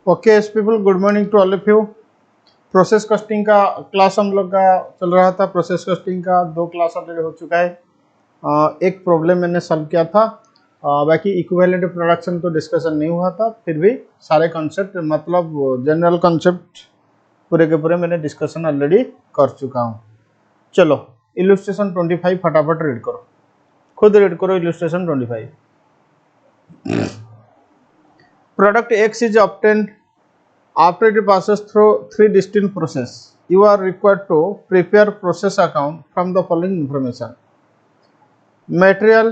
Okay yes people, good morning to all of you. Process costing का class हम लोग का चल रहा था। प्रोसेस कस्टिंग का 2 क्लास ऑलरेडी हो चुका है। एक प्रॉब्लम मैंने सॉल्व किया था, बाकी इक्विवेलेंट प्रोडक्शन तो डिस्कशन नहीं हुआ था। फिर भी सारे कॉन्सेप्ट मतलब जनरल कॉन्सेप्ट पूरे के पूरे मैंने डिस्कशन ऑलरेडी कर चुका हूँ। चलो इलस्ट्रेशन 25 फटाफट रीड करो, खुद रीड करो illustration 25। Product X is obtained after it passes through 3 distinct processes. You are required to prepare process account from the following information: material,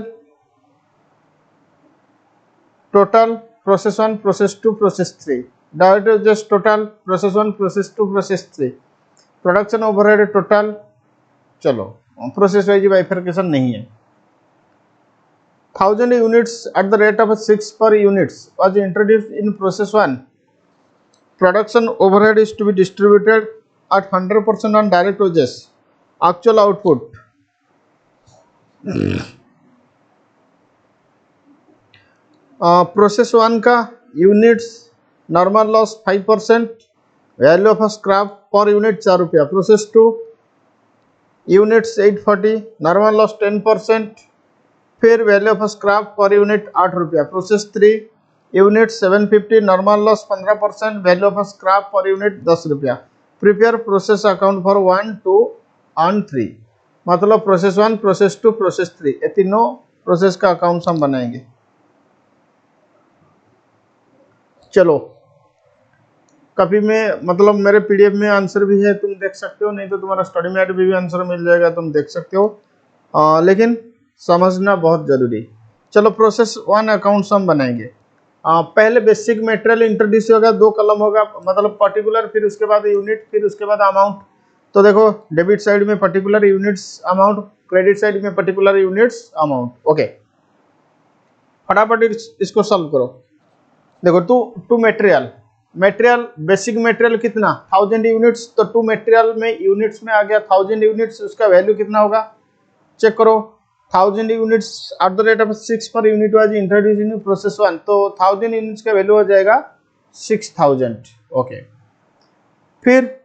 total, process 1, process 2, process 3. That is just total, process 1, process 2, process 3. Production overhead total, चलो process wise bifurcation नहीं है। 1000 units at the rate of 6 per units was introduced in process 1. Production overhead is to be distributed at 100% on direct wages. Actual output process 1 का units normal loss 5%, value of scrap per unit 4 रुपया। Process 2 units 840, normal loss 10%, फिर value of scrap per unit 8 रुपया। Process 3 unit 750, normal loss 15%, value of scrap per unit 10 रुपया। Prepare process account for 1, 2 and 3, मतलब process 1, process 2, process 3, ये तीनों process का account हम बनाएंगे। चलो कॉपी में मतलब मेरे पीडीएफ में आंसर भी है, तुम देख सकते हो, नहीं तो तुम्हारा स्टडी मैट भी आंसर मिल जाएगा, तुम देख सकते हो, लेकिन समझना बहुत जरूरी। चलो प्रोसेस 1 अकाउंट्स हम बनाएंगे। पहले बेसिक मटेरियल इंट्रोड्यूस होगा, 2 कलम होगा, मतलब पर्टिकुलर, फिर उसके बाद यूनिट, फिर उसके बाद अमाउंट। तो देखो डेबिट साइड में particular units amount, credit side में पर्टिकुलर यूनिट्स अमाउंट। ओके फटाफट इसको सॉल्व करो। देखो टू मटेरियल बेसिक मटेरियल कितना 1000 यूनिट्स, तो टू मटेरियल में यूनिट्स में आ गया 1000 यूनिट्स, उसका वैल्यू कितना होगा चेक करो। 1000 units at the rate of 6 per unit was introduce in process 1, तो 1000 यूनिट्स का वैल्यू हो जाएगा 6000। ओके फिर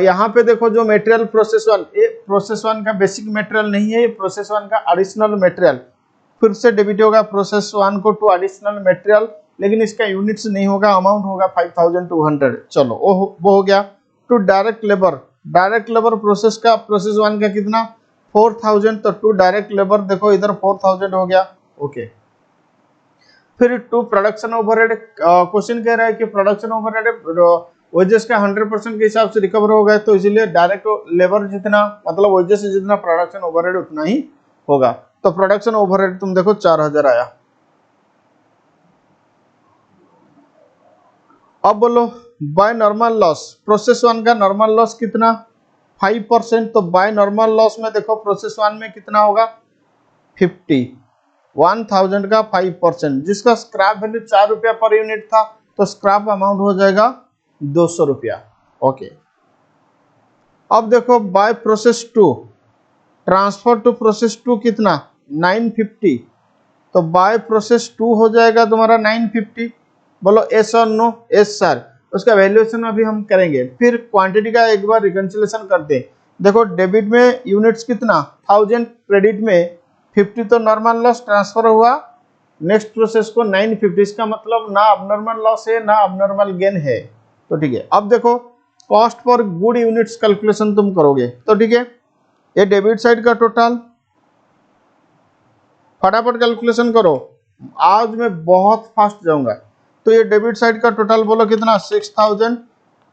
यहाँ पे देखो जो मटेरियल प्रोसेस 1, ये प्रोसेस 1 का बेसिक मटेरियल नहीं है, ये प्रोसेस 1 का एडिशनल मटेरियल। फिर से डेबिट होगा प्रोसेस 1 को टू एडिशनल मटेरियल, लेकिन इसका यूनिट्स नहीं होगा, अमाउंट होगा 5200। चलो वो हो गया। टू डायरेक्ट लेबर प्रोसेस का प्रोसेस 1 का कितना 4000, तो टू डायरेक्ट लेबर देखो इधर 4000 हो गया। ओके फिर टू प्रोडक्शन ओवरहेड, क्वेश्चन कह रहा है कि प्रोडक्शन ओवरहेड वेजेस का 100% के हिसाब से रिकवर होगा, तो इसीलिए डायरेक्ट लेबर जितना मतलब वेजेस से जितना प्रोडक्शन ओवरहेड उतना ही होगा। तो प्रोडक्शन ओवरहेड तुम देखो 4000 आया। अब बोलो बाय नॉर्मल लॉस, प्रोसेस 1 का नॉर्मल लॉस कितना 5%, तो बाय नॉर्मल लॉस में देखो प्रोसेस 1 में कितना होगा 50, 1000 का 5%, जिसका स्क्रैप वैल्यू 4 रुपया पर यूनिट था, तो स्क्रैप अमाउंट हो जाएगा 200 रुपया। ओके अब देखो by process 2, transfer to process 2 कितना 950, तो बाय प्रोसेस 2 हो जाएगा तुम्हारा 950। बोलो एस और नो, एस सर, उसका वैल्यूएशन अभी हम करेंगे। फिर क्वांटिटी का एक बार रिकंसिलेशन करते हैं। देखो डेबिट में यूनिट्स कितना 1000, क्रेडिट में 50, तो नॉर्मल लॉस ट्रांसफर हुआ नेक्स्ट प्रोसेस को 950, इसका मतलब ना अबनॉर्मल लॉस है ना अबनॉर्मल गेन है। तो ठीक है, अब देखो cost per good units calculation तुम करोगे, तो ठीक है, ये डेबिट साइड का टोटल फटाफट कैलकुलेशन करो, आज मैं बहुत फास्ट जाऊंगा। तो ये डेबिट साइड का टोटल बोलो कितना 6000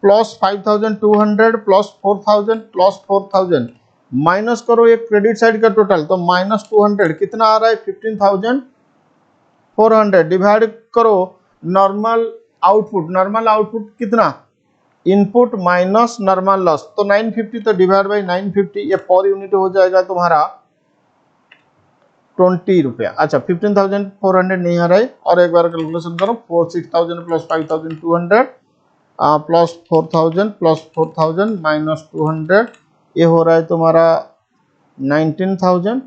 प्लस 5200 प्लस 4000 प्लस 4000, माइनस करो ये क्रेडिट साइड का टोटल, तो -200 कितना आ रहा है 15400, डिवाइड करो नॉर्मल आउटपुट कितना इनपुट माइनस नॉर्मल लॉस, तो 950, तो डिवाइड बाई 950, ये पर यूनिट हो जाएगा तुम्हारा 20 रुपया। अच्छा 15400 नहीं आ रहा है, और एक बार कैलकुलेशन करो 6000 प्लस 5200 प्लस 4000 प्लस 4000 माइनस 200, ये हो रहा है तुम्हारा 19000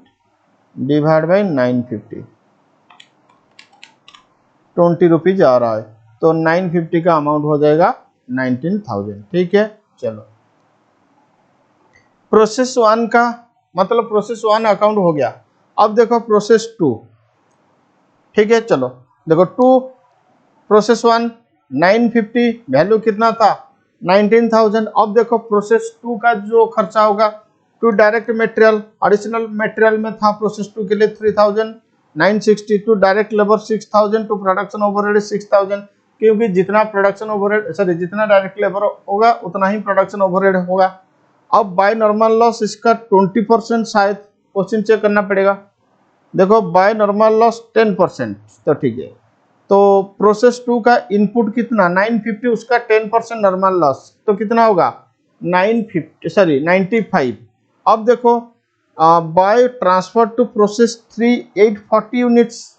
डिवाइड बाई 950, 20 रुपीज आ रहा है। तो 950 का अमाउंट हो जाएगा 19,000। ठीक है, चलो प्रोसेस 1 का मतलब प्रोसेस 1 अकाउंट हो गया। अब देखो प्रोसेस 2। ठीक है, चलो देखो 2 प्रोसेस 1 950 वैल्यू कितना था 19,000। अब देखो प्रोसेस 2 का जो खर्चा होगा to direct material, additional material में था प्रोसेस 2 के लिए 3,960, to direct labour 6,000, to production overhead 6,000, क्योंकि जितना प्रोडक्शन ओवरहेड जितना डायरेक्ट लेबर होगा उतना ही प्रोडक्शन ओवरहेड होगा। अब बाय नॉर्मल लॉस इसका 20% शायद क्वेश्चन चेक करना पड़ेगा। देखो बाय नॉर्मल लॉस 10%, तो ठीक है। तो प्रोसेस 2 का इनपुट कितना 950, उसका 10% नॉर्मल लॉस, तो कितना होगा 95। अब देखो by transfer to process 3 840 units.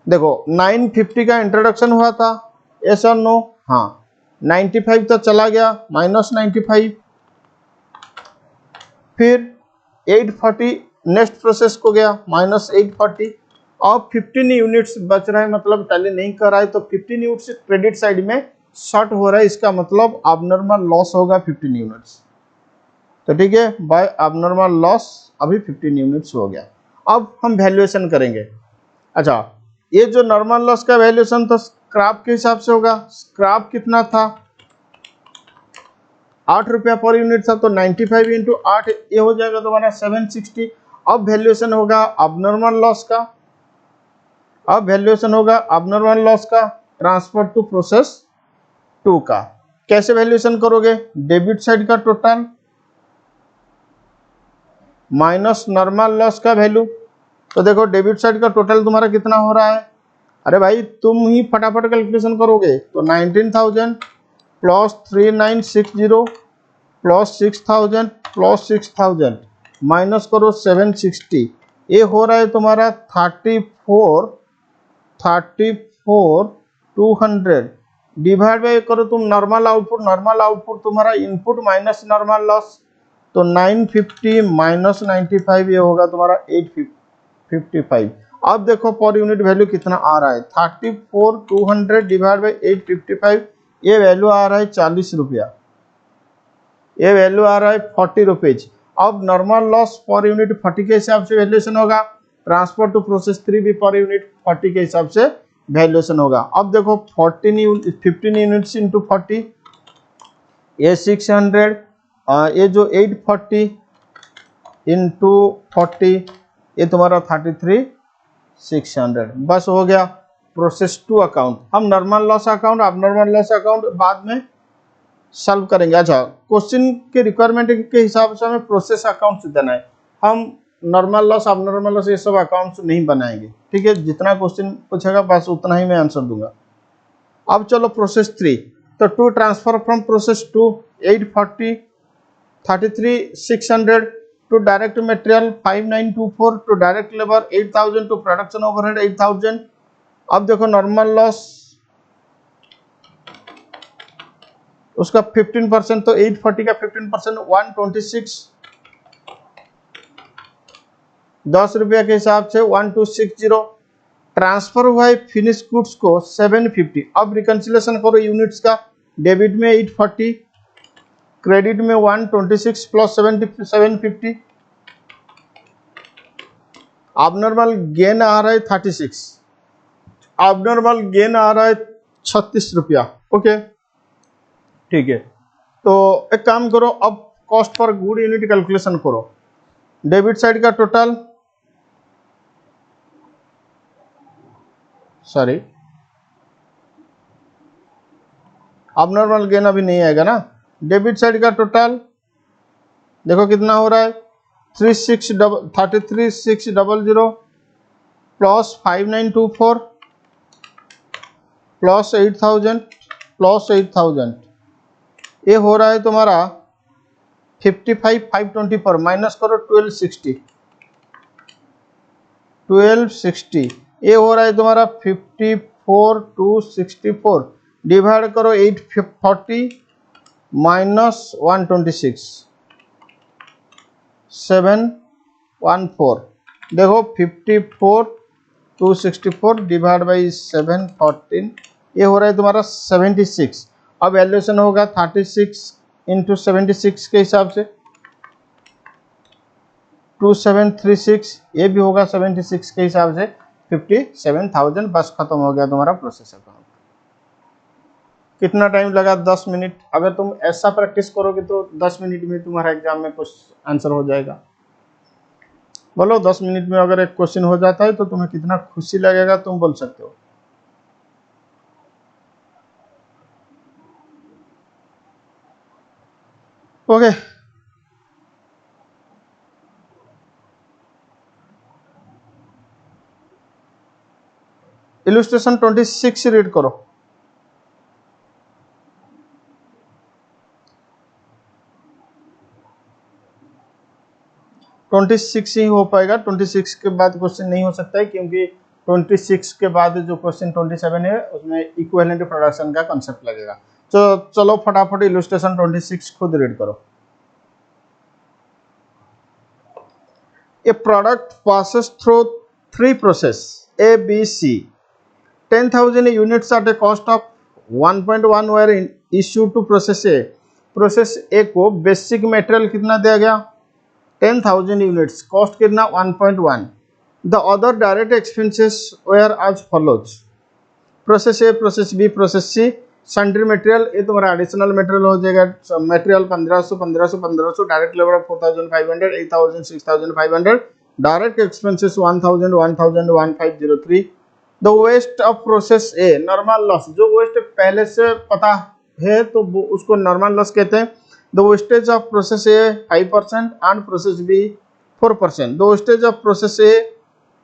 देखो 950 का इंट्रोडक्शन हुआ था, यस और नो? हाँ, 95 तो चला गया -95, फिर 840 नेक्स्ट प्रोसेस को गया -840। अब 15 यूनिट्स बच रहे हैं, मतलब टैली नहीं कर रहा है, तो 15 यूनिट्स क्रेडिट साइड में शॉर्ट हो रहा है, इसका मतलब अबनॉर्मल लॉस होगा 15 यूनिट्स। तो ठीक है, बाय अबनॉर्मल लॉस अभी 15 यूनिट्स हो गया। अब हम वैल्यूएशन करेंगे। अच्छा, ये जो नॉर्मल लॉस का वैल्यूएशन तो स्क्रैप के हिसाब से होगा। स्क्रैप कितना था 8 रुपया पर यूनिट था, तो 95 इंटू 8 ये हो जाएगा तुम्हारा 760। अब वैल्यूएशन होगा अबनॉर्मल लॉस का। अब वैल्यूएशन होगा अबनॉर्मल लॉस का ट्रांसफर टू प्रोसेस 2 का। कैसे वैल्यूएशन करोगे? डेबिट साइड का टोटल माइनस नॉर्मल लॉस का वैल्यू। तो देखो डेबिट साइड का टोटल तुम्हारा कितना हो रहा है, अरे भाई तुम ही फटाफट कैलकुलेशन करोगे, तो 19,000 प्लस 3960 प्लस 6,000 प्लस 6,000 माइनस करो 760, ये हो रहा है तुम्हारा 34,200 डिवाइड बाय करो तुम नॉर्मल आउटपुट तुम्हारा इनपुट माइनस नॉर्मल लॉस, तो 950 माइनस 95 ये होगा तुम्हारा 855। अब देखो पर यूनिट वैल्यू कितना आ रहा है 34,200 डिवाइड बाय 855, ये वैल्यू आ रहा है 40 रुपया, ये वैल्यू आ रहा है 40 रुपीज। अब नॉर्मल लॉस पर यूनिट 40 के हिसाब से वैल्यूएशन होगा, ट्रांसफर टू प्रोसेस 3 भी पर यूनिट 40 के हिसाब से वैल्यूएशन होगा। अब देखो 15 यूनिट्स इंटू 40, ये 600, ये जो 840 इंटू 40 ये तुम्हारा 33,600। बस हो गया प्रोसेस 2 अकाउंट। हम normal loss account abnormal loss account बाद में सॉल्व करेंगे। अच्छा, क्वेश्चन के रिक्वायरमेंट के हिसाब से हमें प्रोसेस अकाउंट देना है, हम नॉर्मल लॉस अबनॉर्मल लॉस ये सब अकाउंट्स नहीं बनाएंगे। ठीक है, जितना क्वेश्चन पूछेगा बस उतना ही मैं आंसर दूंगा। अब चलो प्रोसेस 3, तो 2 transfer from process 2 840 33,600 to direct material 5924 to direct labour 8,000 to production overhead 8,000। अब देखो नॉर्मल लॉस उसका 15%, तो 840 का 15% 126, 10 रुपया के हिसाब से 1260। ट्रांसफर हुआ है फिनिश गुड्स को 750। अब रिकंसिलेशन करो यूनिट्स का, डेबिट में 840, क्रेडिट में 126 प्लस 750, अबनॉर्मल गेन आ रहा है 36, अबनॉर्मल गेन आ रहा है 36 रुपया। ओके ठीक है, तो एक काम करो, अब cost per good unit calculation करो। डेबिट साइड का टोटल, सॉरी अबनॉर्मल गेन अभी नहीं आएगा ना। डेबिट साइड का टोटल देखो कितना हो रहा है 33,600 प्लस 5924 प्लस 8,000 प्लस 8,000, ये हो रहा है तुम्हारा 55,524 माइनस करो 1260, ये हो रहा है तुम्हारा 54,264 डिवाइड करो 840 माइनस 126 714, देखो 54,264 डिवाइड बाई 714 ये हो रहा है तुम्हारा 76। अब वैल्यूएशन होगा 36 इंटू 76 के हिसाब से 2736, ये भी होगा 76 के हिसाब से 57,000। बस खत्म हो गया तुम्हारा प्रोसेस अकाउंट। कितना टाइम लगा? 10 मिनट। अगर तुम ऐसा प्रैक्टिस करोगे तो 10 मिनट में तुम्हारा एग्जाम में कुछ आंसर हो जाएगा। बोलो 10 मिनट में अगर एक क्वेश्चन हो जाता है तो तुम्हें कितना खुशी लगेगा, तुम बोल सकते हो। ओके, इलस्ट्रेशन 26 रीड करो। 26 ही हो पाएगा, 26 के बाद क्वेश्चन नहीं हो सकता है, क्योंकि 26 के बाद जो क्वेश्चन 27 है उसमें इक्विवेलेंट प्रोडक्शन का कॉन्सेप्ट लगेगा। तो चलो फटाफट इलस्ट्रेशन 26 खुद रीड करो। A product passes through 3 process A, B, C. 10,000 units at a cost of 1.1 were issued to process A. Process A को बेसिक मटेरियल कितना दिया गया? 10,000 यूनिट्स, कॉस्ट कितना? 1.1। The other direct expenses were as follows. Process A, process B, process C. Sundry material, ये तुम्हारा additional material हो जाएगा। Material 1500, 1500, 1500। Direct labour 4,500, 8,000, 6,500। Direct expenses 1,000, 1,000, 1,503। The waste of process A, normal loss. जो waste पहले से पता है तो उसको नॉर्मल लॉस कहते हैं। The wastage of process A 5% and process B 4%। The wastage of process A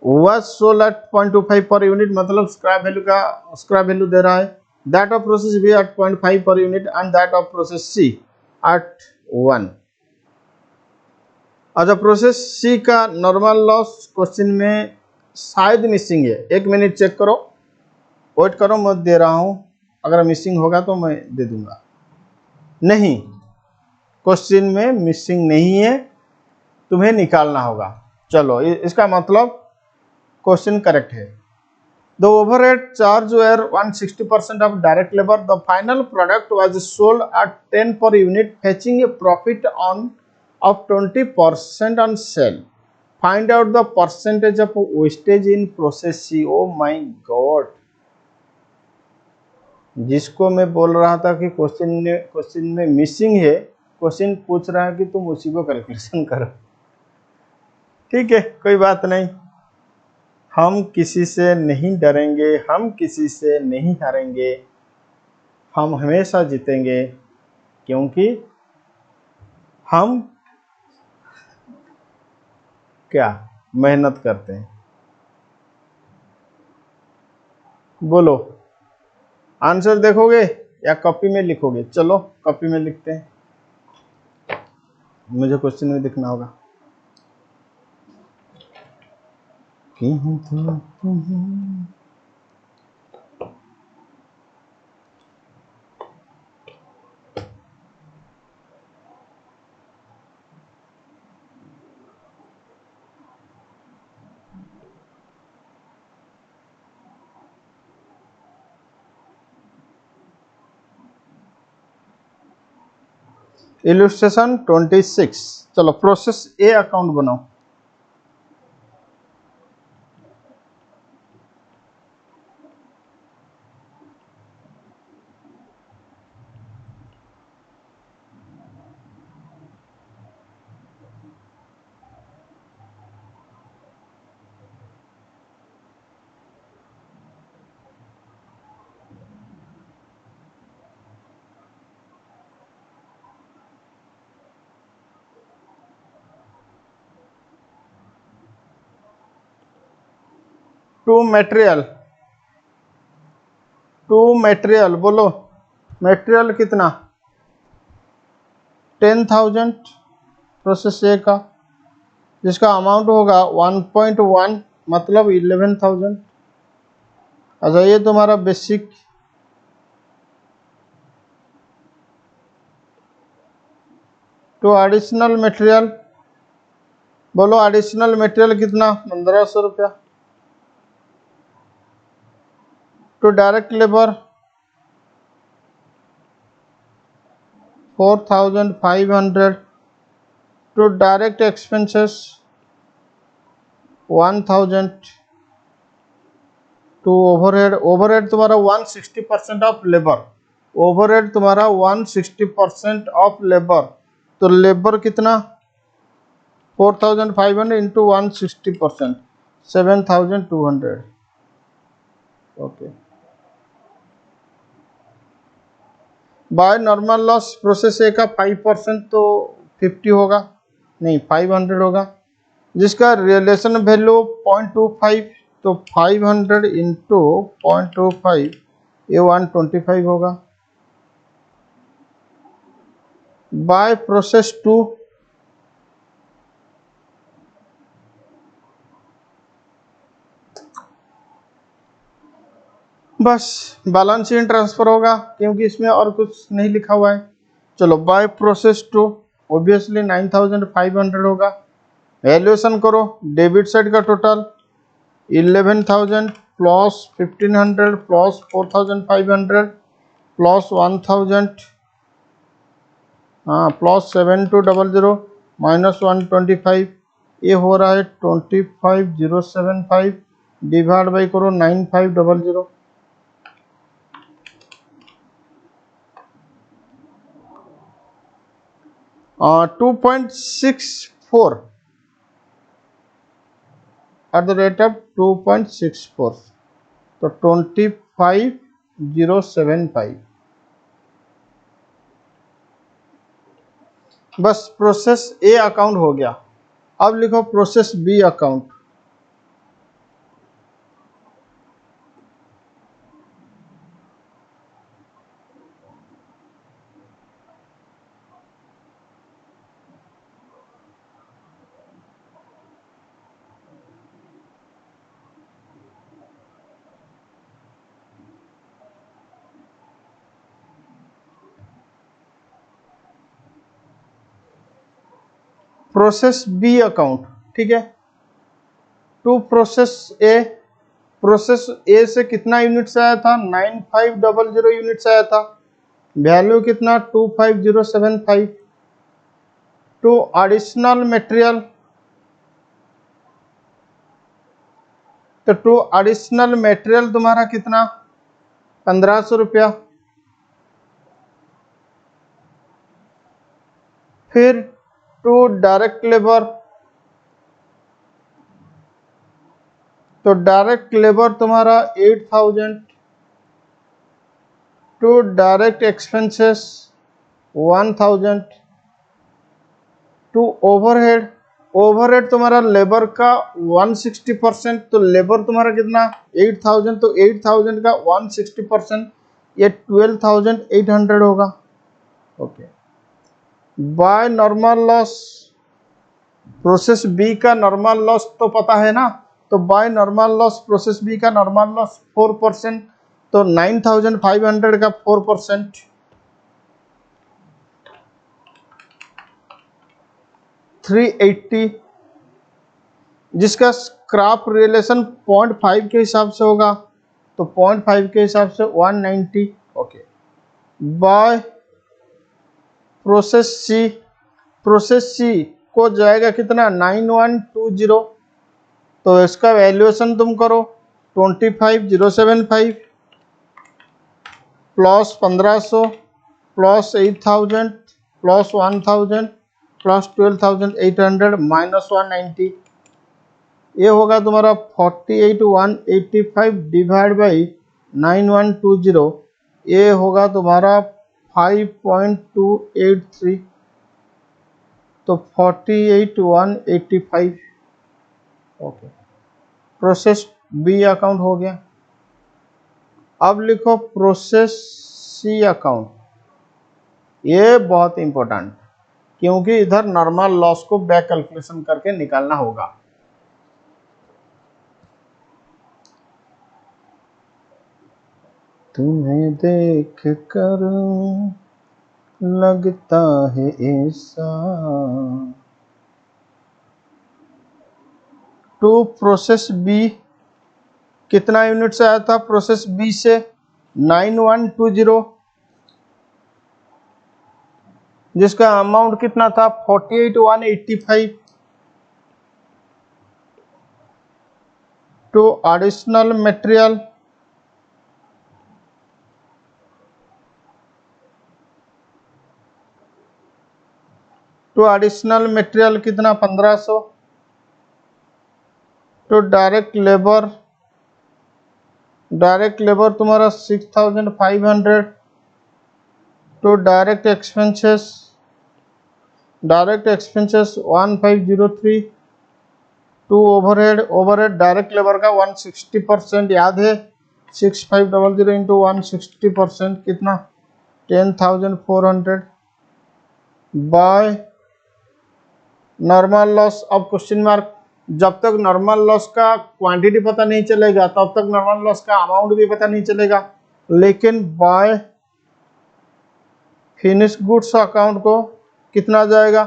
was sold at 0.25 per unit, मतलब स्क्रैप वैल्यू का स्क्रैप वैल्यू दे रहा है। That of process B at 0.5 per unit and that of process C at 1। अच्छा, process C का normal loss question में शायद missing है। 1 मिनट चेक करो, वेट करो, मैं दे रहा हूं। अगर मिसिंग होगा तो मैं दे दूंगा। नहीं, क्वेश्चन में मिसिंग नहीं है, तुम्हें निकालना होगा। चलो, इसका मतलब क्वेश्चन करेक्ट है। The overhead charge were 160% of direct labour. The final product was sold at 10 per unit fetching a profit on of 20% on sale. Find out the percentage of wastage in process C. Oh my god, जिसको मैं बोल रहा था कि question में missing है, question पूछ रहा है कि तुम उसी को कैलकुलेशन करो। ठीक है, कोई बात नहीं। हम किसी से नहीं डरेंगे, हम किसी से नहीं हारेंगे, हम हमेशा जीतेंगे, क्योंकि हम क्या मेहनत करते हैं। बोलो, आंसर देखोगे या कॉपी में लिखोगे? चलो कॉपी में लिखते हैं, मुझे क्वेश्चन में दिखना होगा। इलस्ट्रेशन 26। चलो प्रोसेस ए अकाउंट बनाओ। टू मटेरियल, बोलो मटेरियल कितना? 10,000 प्रोसेस ए का, जिसका अमाउंट होगा 1.1, मतलब 11,000। अच्छा, ये तुम्हारा बेसिक। टू एडिशनल मटेरियल, बोलो एडिशनल मटेरियल कितना? 1,500 रुपया। To direct labour 4500 to direct expenses 1000 to overhead. Overhead तुम्हारा 160% ऑफ लेबर, ओवरहेड तुम्हारा 160% ऑफ लेबर। तो लेबर कितना 4500 into 160%, 7200। Okay, by normal loss process ए का 5% तो 50 होगा, नहीं 500 होगा, जिसका रिलेशन वैल्यू 0.25, तो 500 इंटू 0.25 ये 125 होगा। बाय प्रोसेस 2 बस बैलेंस शीट ट्रांसफर होगा क्योंकि इसमें और कुछ नहीं लिखा हुआ है। चलो बाय प्रोसेस 2 ऑब्वियसली 9500 होगा। वैल्यूएशन करो, डेबिट साइड का total 11,000 plus 1500 plus 4500 plus 1000 plus 7200 minus 125, ये हो रहा है 25075 डिवाइड बाई करो 9500। 2.64 at the rate of 2.64, तो 25075। बस प्रोसेस ए अकाउंट हो गया। अब लिखो process B account. Process B account, ठीक है। To process A, process A से कितना यूनिट्स आया था 9500 यूनिट्स आया था, वैल्यू कितना 25075। टू एडिशनल मटेरियल, तो टू एडिशनल मटेरियल तुम्हारा कितना 1500 रुपया। फिर टू डायरेक्ट लेबर, तो डायरेक्ट लेबर तुम्हारा 8000। To direct expenses 1000। To overhead, overhead तुम्हारा लेबर का 160%, तो लेबर तुम्हारा कितना 8000, तो 8000 का 160% ये 12800 होगा। Okay, by normal loss, process B का नॉर्मल लॉस तो पता है ना, तो by normal loss process B का नॉर्मल लॉस 4%, तो 9500 का 4%, 380, जिसका स्क्रैप रिलेशन 0.5 के हिसाब से होगा, तो 0.5 के हिसाब से 190। Okay, by process C, process C को जाएगा कितना 9120, तो इसका वैल्यूएशन तुम करो 25075 plus 1500 plus 8000 plus 1000 plus 12800 minus 190, ये होगा तुम्हारा 48185 डिवाइड बाई 9120, ये होगा तुम्हारा 5.283, तो 48185। ओके, प्रोसेस बी अकाउंट हो गया। अब लिखो प्रोसेस सी अकाउंट, ये बहुत इंपॉर्टेंट क्योंकि इधर नॉर्मल लॉस को बैक कैलकुलेशन करके निकालना होगा। तुम्हें देख कर लगता है ऐसा। टू प्रोसेस बी कितना यूनिट से आया था प्रोसेस बी से 9120, जिसका अमाउंट कितना था 48,185 टू एडिशनल मटेरियल कितना 1500 तो डायरेक्ट लेबर तुम्हारा 6,500 तो direct expenses 1503 to overhead direct labour का 160% याद है 6500 इंटू 160% कितना 10,400 बाय नॉर्मल लॉस। अब क्वेश्चन मार्क, जब तक नॉर्मल लॉस का क्वांटिटी पता नहीं चलेगा तब तक नॉर्मल लॉस का अमाउंट भी पता नहीं चलेगा, लेकिन बाय फिनिश गुड्स अकाउंट को कितना जाएगा,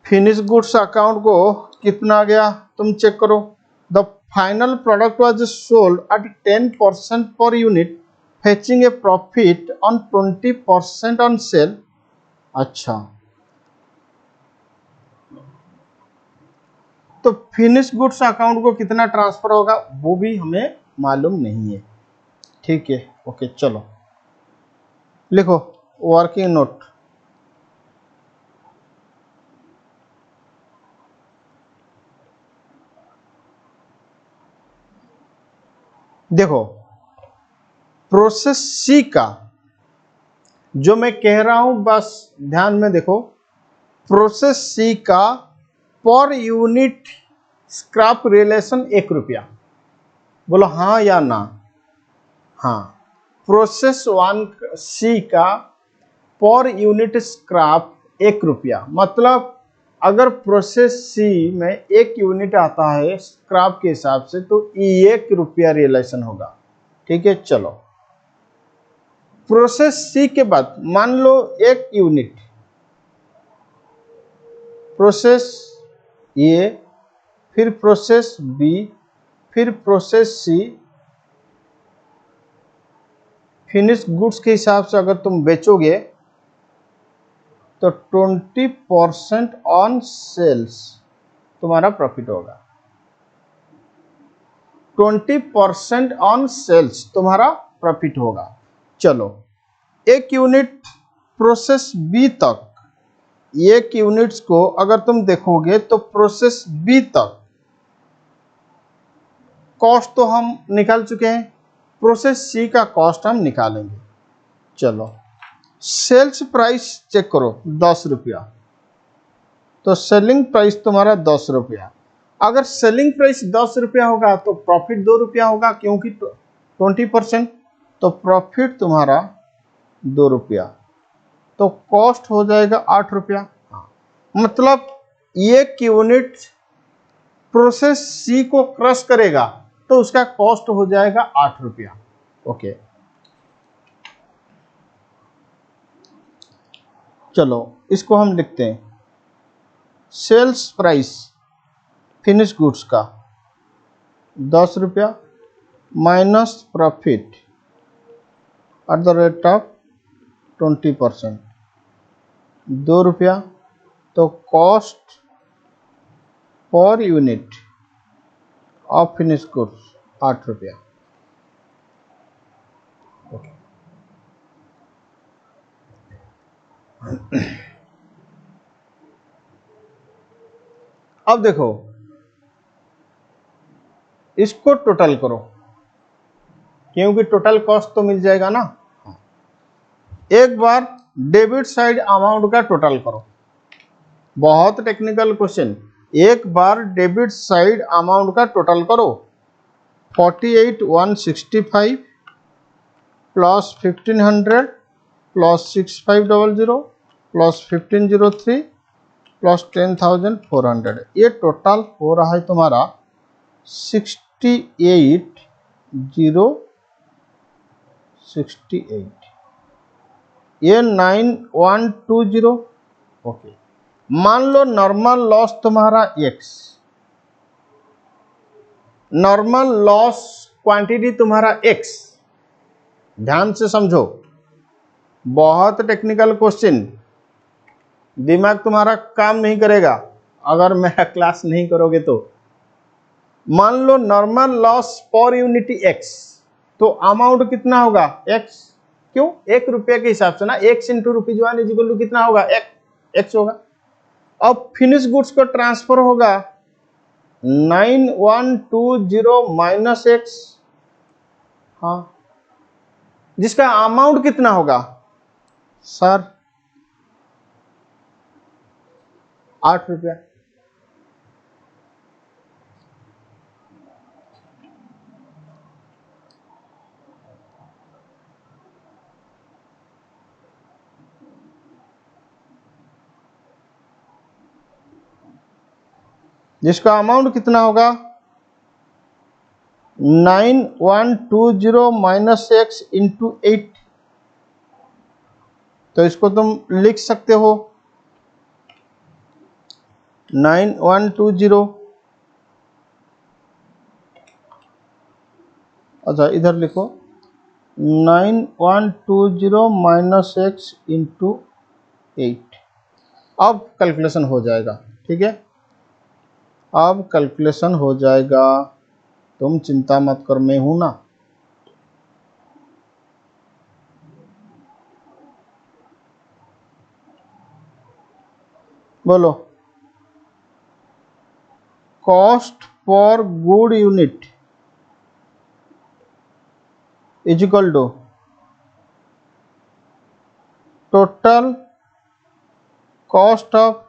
फिनिश गुड्स अकाउंट को कितना गया तुम चेक करो। The final product was sold at 10% per unit fetching a profit on 20% on cell. अच्छा, तो फिनिश गुड्स अकाउंट को कितना ट्रांसफर होगा वो भी हमें मालूम नहीं है। ठीक है, ओके, चलो लिखो वर्किंग नोट। देखो प्रोसेस सी का जो मैं कह रहा हूं बस ध्यान में देखो, प्रोसेस सी का पर यूनिट स्क्रैप रिलेशन 1 रुपया। बोलो हाँ या ना? हाँ। प्रोसेस 1 सी का पर यूनिट स्क्रैप 1 रुपया, मतलब अगर प्रोसेस सी में 1 यूनिट आता है स्क्रैप के हिसाब से तो 1 रुपया रिलेशन होगा। ठीक है, चलो प्रोसेस सी के बाद मान लो 1 यूनिट प्रोसेस ए, फिर प्रोसेस बी, फिर प्रोसेस सी, फिनिश गुड्स के हिसाब से अगर तुम बेचोगे तो 20% ऑन सेल्स तुम्हारा प्रॉफिट होगा। 20% ऑन सेल्स तुम्हारा प्रॉफिट होगा। चलो 1 यूनिट प्रोसेस बी तक, 1 यूनिट्स को अगर तुम देखोगे तो प्रोसेस बी तक कॉस्ट तो हम निकाल चुके हैं, प्रोसेस सी का कॉस्ट हम निकालेंगे। चलो सेल्स प्राइस चेक करो 10 रुपया, तो सेलिंग प्राइस तुम्हारा 10 रुपया। अगर सेलिंग प्राइस 10 रुपया होगा तो प्रॉफिट 2 रुपया होगा क्योंकि 20%, तो प्रॉफिट तुम्हारा 2 रुपया, तो कॉस्ट हो जाएगा 8 रुपया। मतलब 1 यूनिट प्रोसेस सी को क्रश करेगा तो उसका कॉस्ट हो जाएगा 8 रुपया। ओके, चलो इसको हम लिखते हैं सेल्स प्राइस फिनिश गुड्स का 10 रुपया minus profit at the rate of 20% 2 रुपया, तो cost per unit of finish goods 8 रुपया। अब देखो इसको टोटल करो क्योंकि टोटल कॉस्ट तो मिल जाएगा ना। एक बार डेबिट साइड अमाउंट का टोटल करो, बहुत टेक्निकल क्वेश्चन। एक बार डेबिट साइड अमाउंट का टोटल करो 48,165 प्लस 1500 प्लस 6500 प्लस 1503 प्लस 10,400, ये टोटल हो रहा है तुम्हारा 68,068, ये 9120। ओके, मान लो नॉर्मल लॉस तुम्हारा x, नॉर्मल लॉस क्वांटिटी तुम्हारा x। ध्यान से समझो, बहुत टेक्निकल क्वेश्चन। दिमाग तुम्हारा काम नहीं करेगा अगर मेरा क्लास नहीं करोगे तो। मान लो normal loss per unit X, तो अमाउंट कितना होगा एक्स। क्यों, 1 रुपये के हिसाब से ना, एक्स इंटू ₹1 इक्वल टू कितना होगा एक्स होगा। अब फिनिश गुड्स को ट्रांसफर होगा 9120 माइनस एक्स, हाँ, जिसका अमाउंट कितना होगा सर 8 रुपया। जिसका अमाउंट कितना होगा 9120 माइनस एक्स इंटू 8। तो इसको तुम लिख सकते हो 9120, अच्छा इधर लिखो 9120 माइनस एक्स इंटू 8। अब कैलकुलेशन हो जाएगा, ठीक है, अब कैलकुलेशन हो जाएगा, तुम चिंता मत कर, मैं हूं ना। बोलो, cost per good unit is equal to total cost of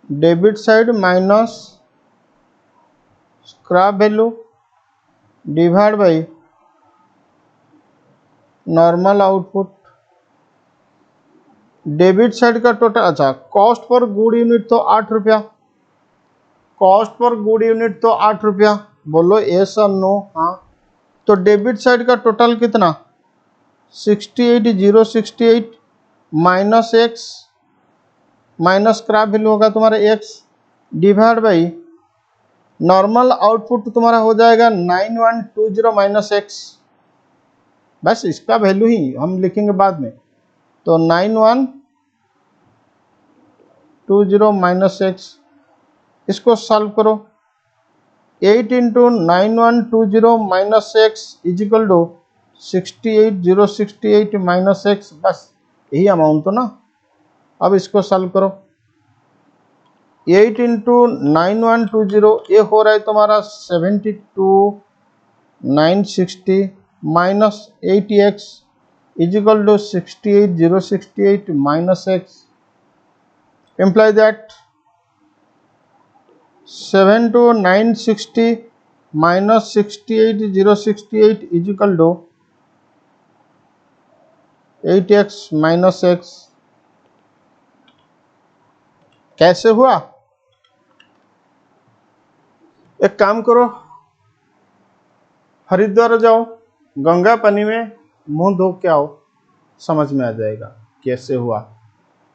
debit side minus scrap value divide by normal output. Debit side का टोटल, अच्छा कॉस्ट पर गुड यूनिट तो 8 रुपया, कॉस्ट पर गुड यूनिट तो 8 रुपया, बोलो यस और नो। हाँ, तो डेबिट साइड का टोटल कितना 68068 minus x minus scrap value होगा तुम्हारा x divide by normal output तुम्हारा हो जाएगा 9120 माइनस एक्स। बस इसका वैल्यू ही हम लिखेंगे बाद में। तो 9120 माइनस एक्स, इसको सॉल्व करो, 8 into 9120 minus X is equal to 68068 minus X, बस यही अमाउंट तो ना। अब इसको सॉल्व करो, 8 इंटू 9120, ये हो रहा है तुम्हारा 72960 minus 8x is equal to 68068 minus x, imply that 72960 minus 68068 is equal to 8x minus x। कैसे हुआ, एक काम करो, हरिद्वार जाओ, गंगा पानी में मुंह धो के आओ, समझ में आ जाएगा कैसे हुआ।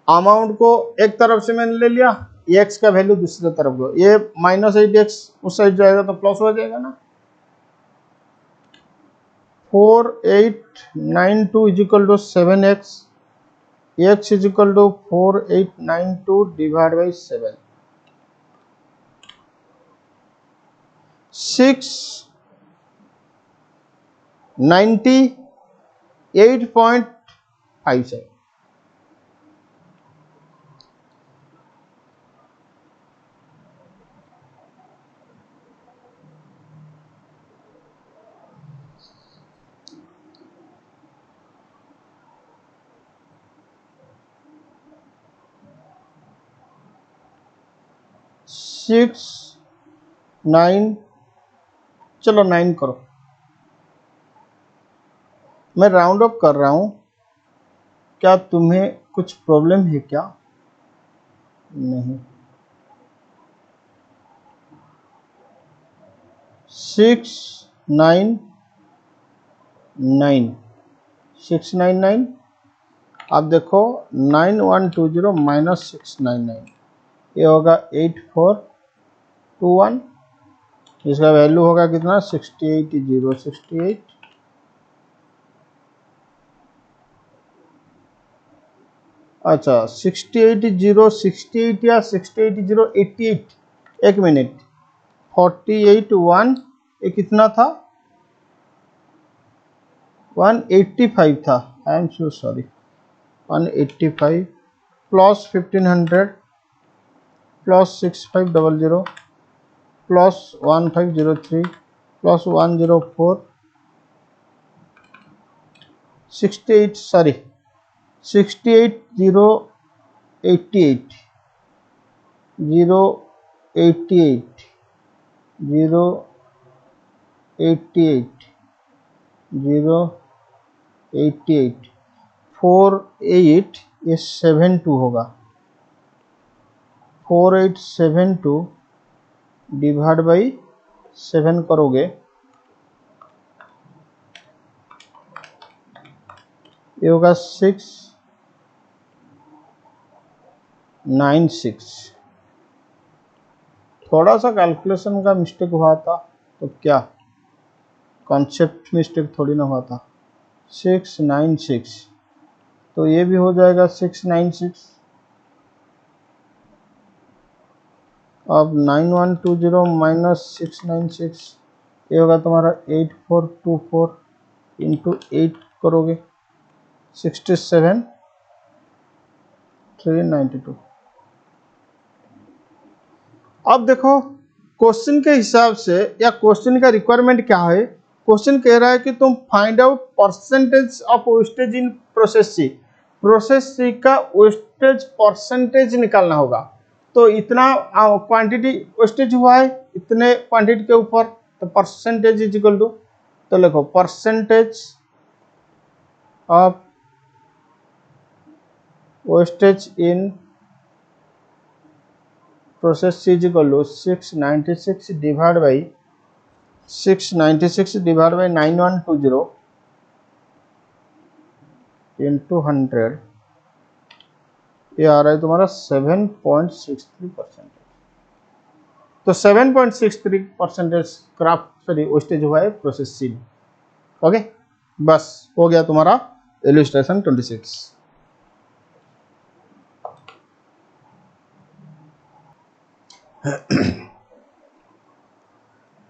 अमाउंट को एक तरफ से मैंने ले लिया, एक्स का वैल्यू दूसरे तरफ को, ये -8x उस साइड जाएगा तो प्लस हो जाएगा ना। 4892 is equal to 7x, x is equal to 4892 divide by 7, 698.57। Six 9, चलो 9 करो, मैं राउंड अप कर रहा हूं, क्या तुम्हें कुछ प्रॉब्लम है क्या, नहीं। 699 अब देखो 9120 माइनस 699, ये होगा 8421, इसका वैल्यू होगा कितना 68068। अच्छा 68 या 68 एक मिनट 48 ये कितना था 185 था I am so sorry 185 plus 1500 plus 6500 plus 1503 plus 104 68 sorry 68088 088 088 088 48 ये 72 होगा 4872 डिवाइड बाई 7 करोगे ये होगा 696 थोड़ा सा कैलकुलेशन का मिस्टेक हुआ था तो क्या कॉन्सेप्ट मिस्टेक थोड़ी ना हुआ था 696 तो ये भी हो जाएगा 696 अब 9120 माइनस 696 ये होगा तुम्हारा 8424 इंटू 8 करोगे 67,392। अब देखो क्वेश्चन के हिसाब से या क्वेश्चन का रिक्वायरमेंट क्या है क्वेश्चन कह रहा है कि तुम find out percentage of wastage in process C का वेस्टेज परसेंटेज निकालना होगा तो इतना क्वांटिटी वेस्टेज हुआ है इतने क्वांटिटी के ऊपर तो परसेंटेज इज इक्वल टू तो लिखो percentage of wastage in process is equal to 696 divide by 9120 into 100 ये आ रहा है तुम्हारा 7.63%। तो 7.63% स्क्रैप सॉरी वेस्टेज हुआ है प्रोसेस सी। ओके बस हो गया तुम्हारा इलस्ट्रेशन 26।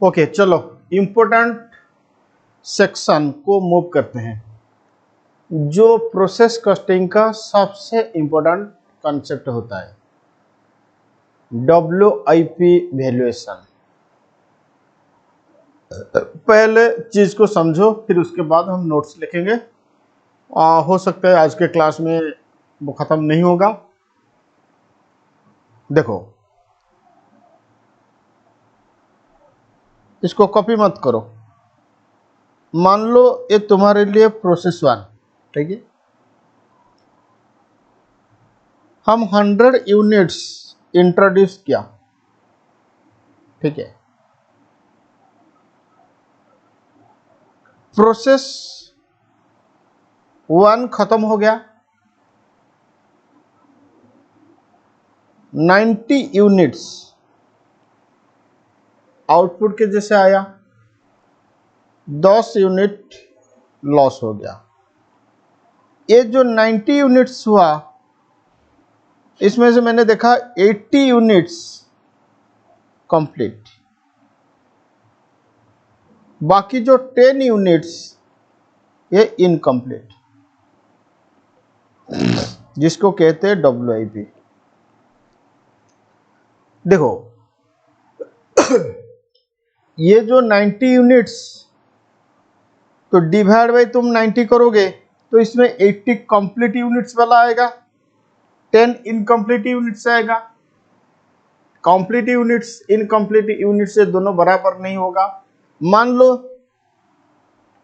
ओके चलो इम्पोर्टेंट सेक्शन को मूव करते हैं जो प्रोसेस कॉस्टिंग का सबसे इम्पोर्टेंट कॉन्सेप्ट होता है WIP वैल्यूएशन। पहले चीज को समझो फिर उसके बाद हम नोट्स लिखेंगे हो सकता है आज के क्लास में वो खत्म नहीं होगा। देखो इसको कॉपी मत करो मान लो ये तुम्हारे लिए प्रोसेस 1 ठीक है हम 100 यूनिट्स इंट्रोड्यूस किया ठीक है प्रोसेस 1 खत्म हो गया 90 यूनिट्स आउटपुट के जैसे आया 10 यूनिट लॉस हो गया। ये जो 90 यूनिट्स हुआ इसमें से मैंने देखा 80 यूनिट्स कंप्लीट बाकी जो 10 यूनिट्स ये इनकम्प्लीट जिसको कहते हैं WIP। देखो ये जो 90 यूनिट्स तो डिवाइड बाई तुम 90 करोगे तो इसमें 80 कंप्लीट यूनिट्स वाला आएगा 10 इनकम्प्लीट यूनिट्स आएगा। कंप्लीट यूनिट्स इनकम्प्लीट यूनिट से दोनों बराबर नहीं होगा। मान लो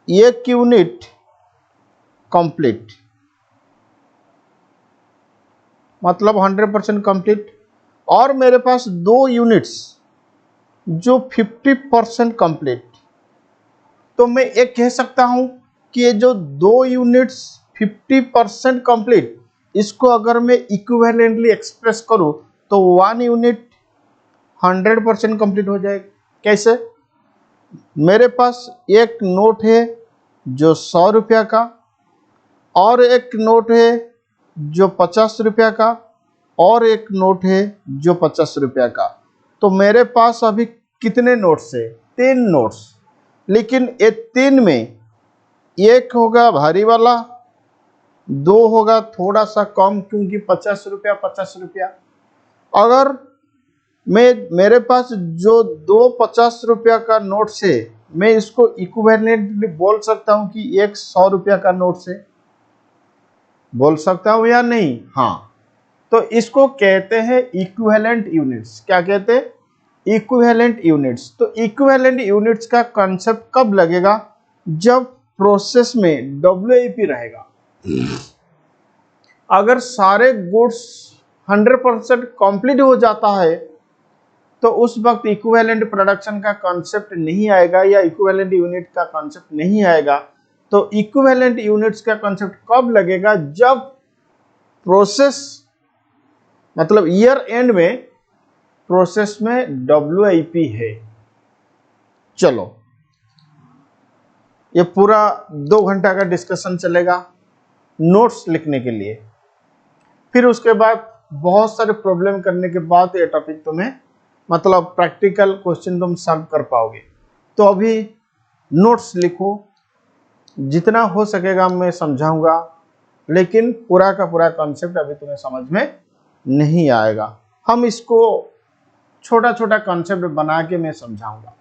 एक यूनिट कंप्लीट मतलब 100% कंप्लीट और मेरे पास 2 यूनिट्स जो 50% कंप्लीट तो मैं एक कह सकता हूं कि ये जो 2 यूनिट्स 50% कंप्लीट इसको अगर मैं इक्विवेलेंटली एक्सप्रेस करूं तो 1 यूनिट 100% कंप्लीट हो जाएगा। कैसे मेरे पास एक नोट है जो 100 रुपया का और एक नोट है जो 50 रुपया का, और एक नोट है जो 50 रुपया का। तो मेरे पास अभी कितने नोट्स है? 3 नोट्स। लेकिन ये 3 में एक होगा भारी वाला, 2 होगा थोड़ा सा कम, क्योंकि 50 रुपया 50 रुपया। अगर मेरे पास जो 2 50 रुपया का नोट्स है, मैं इसको इक्विवेलेंटली बोल सकता हूं कि एक 100 रुपया का नोट्स है। बोल सकता हूं या नहीं? हाँ। तो इसको कहते हैं इक्विवेलेंट यूनिट्स। क्या कहते हैं? Equivalent units. तो इक्विवेलेंट यूनिट्स का कंसेप्ट कब लगेगा? जब प्रोसेस में WIP रहेगा। अगर सारे गुड्स 100% कंप्लीट हो जाता है तो उस वक्त इक्विवेलेंट प्रोडक्शन का कॉन्सेप्ट नहीं आएगा, या इक्विवेलेंट यूनिट का कॉन्सेप्ट नहीं आएगा। तो इक्विवेलेंट यूनिट्स का कॉन्सेप्ट कब लगेगा? जब प्रोसेस, मतलब ईयर एंड में प्रोसेस में WIP है। चलो, ये पूरा 2 घंटा का डिस्कशन चलेगा नोट्स लिखने के लिए। फिर उसके बाद बहुत सारे प्रॉब्लम करने के बाद ये टॉपिक तुम्हें, मतलब प्रैक्टिकल क्वेश्चन तुम सॉल्व कर पाओगे। तो अभी नोट्स लिखो, जितना हो सकेगा मैं समझाऊंगा, लेकिन पूरा का पूरा कॉन्सेप्ट अभी तुम्हें समझ में नहीं आएगा। हम इसको छोटा छोटा कॉन्सेप्ट बना के मैं समझाऊंगा।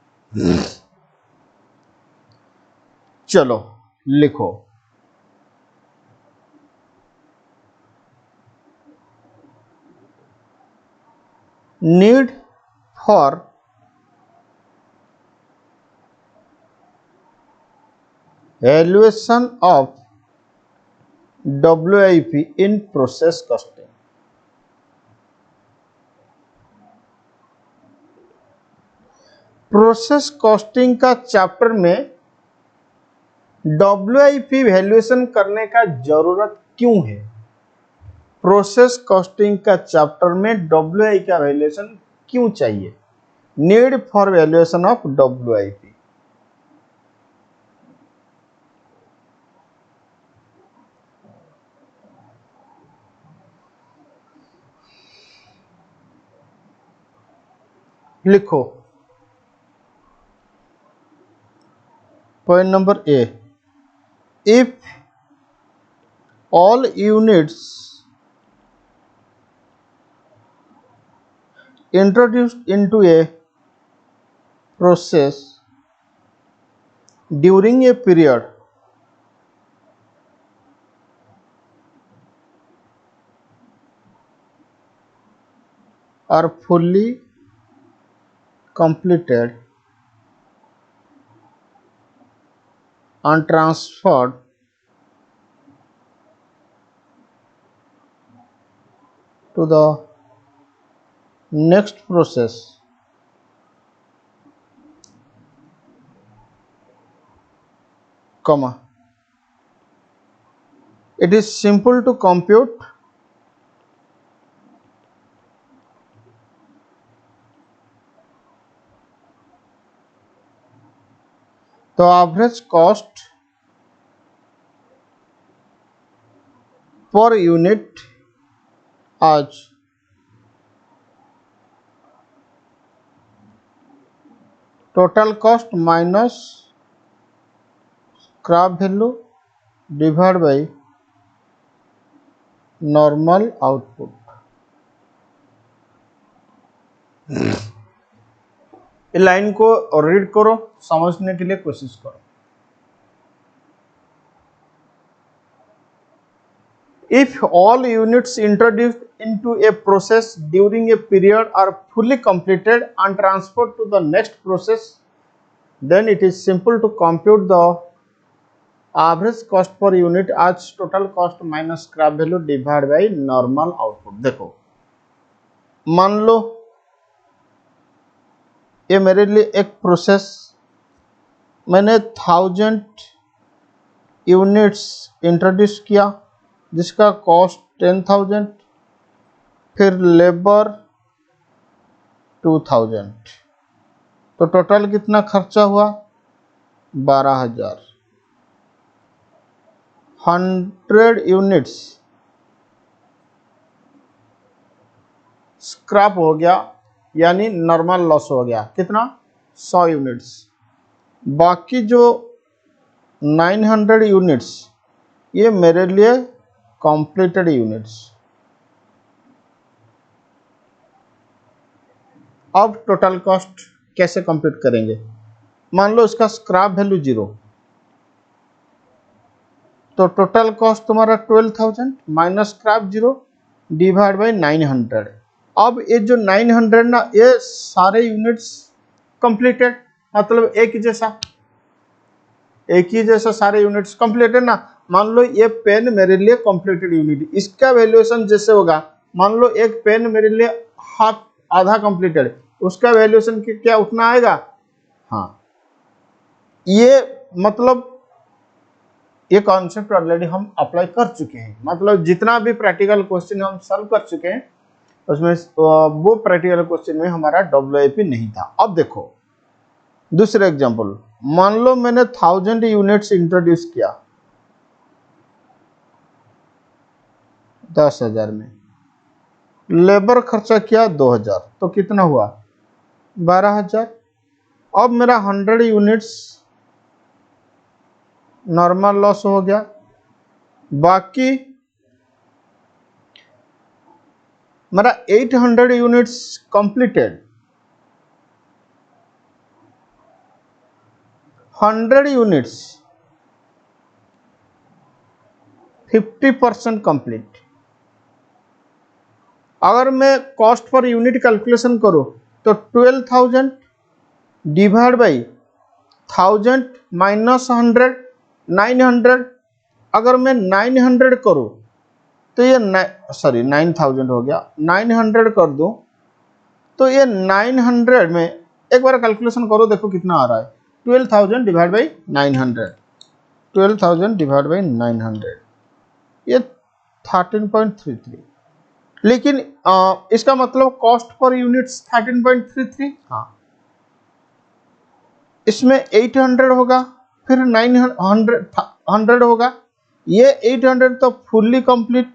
चलो लिखो। Need for valuation of WIP in process costing. Process costing का चैप्टर में WIP वैल्यूएशन करने का जरूरत क्यों है? प्रोसेस कॉस्टिंग का चैप्टर में WIP का वैल्यूएशन क्यों चाहिए? Need for valuation of WIP। लिखो। Point number A, if all units introduced into a process during a period are fully completed and transferred to the next process, comma, it is simple to compute the average cost per unit as total cost minus scrap value divided by normal output। इस line को read करो, समझने के लिए कोशिश करो। If all units introduced into a process during a period are fully completed and transferred to the next process, then it is simple to compute the average cost per unit as total cost minus scrap value divided by normal output। देखो, मान लो ये मेरे लिए एक process, मैंने 1000 units introduce किया जिसका cost 10,000, फिर लेबर 2000, तो टोटल कितना खर्चा हुआ? 12,000। 100 यूनिट्स स्क्रैप हो गया, यानी नॉर्मल लॉस हो गया, कितना 100 यूनिट्स। बाकी जो 900 यूनिट्स ये मेरे लिए कंप्लीटेड यूनिट्स। अब टोटल कॉस्ट कैसे कंप्यूट करेंगे? मान लो इसका स्क्रैप वैल्यू 0, तो टोटल कॉस्ट तुम्हारा 12,000 माइनस स्क्रैप 0 डिवाइड बाई 900। अब ये जो 900 ना, ये सारे यूनिट्स कंप्लीटेड, मतलब एक ही जैसा सारे यूनिट्स कंप्लीटेड ना। मान लो ये पेन मेरे लिए कंप्लीटेड यूनिट, इसका वैल्यूएशन जैसे होगा, मान लो एक पेन मेरे लिए हाफ आधा कंप्लीटेड, उसका वैल्यूएशन क्या उतना आएगा? हाँ, ये मतलब ये कॉन्सेप्ट ऑलरेडी हम अप्लाई कर चुके हैं, मतलब जितना भी प्रैक्टिकल क्वेश्चन हम सॉल्व कर चुके हैं उसमें वो प्रैक्टिकल क्वेश्चन में हमारा WIP नहीं था। अब देखो दूसरे एग्जांपल, मान लो मैंने 1000 यूनिट्स इंट्रोड्यूस किया 10,000 में, लेबर खर्चा किया 2,000, तो कितना हुआ 12,000। अब मेरा 100 यूनिट्स नॉर्मल लॉस हो गया, बाकी मेरा 800 यूनिट्स कंप्लीटेड, 100 यूनिट्स 50% कंप्लीट। अगर मैं कॉस्ट पर यूनिट कैलकुलेशन करूं तो 12,000 डिवाइड बाई 1000 माइनस 100 900। अगर मैं 900 करूं तो ये 9,000 हो गया, 900 कर दूं तो ये 900 में एक बार कैलकुलेशन करो, देखो कितना आ रहा है 12,000 डिवाइड बाई 900, 12,000 डिवाइड बाई 900 ये 13.33। लेकिन इसका मतलब कॉस्ट पर यूनिट्स 13.33। हाँ, इसमें 800 होगा, फिर 900 होगा, ये 800 तो फुल्ली कंप्लीट,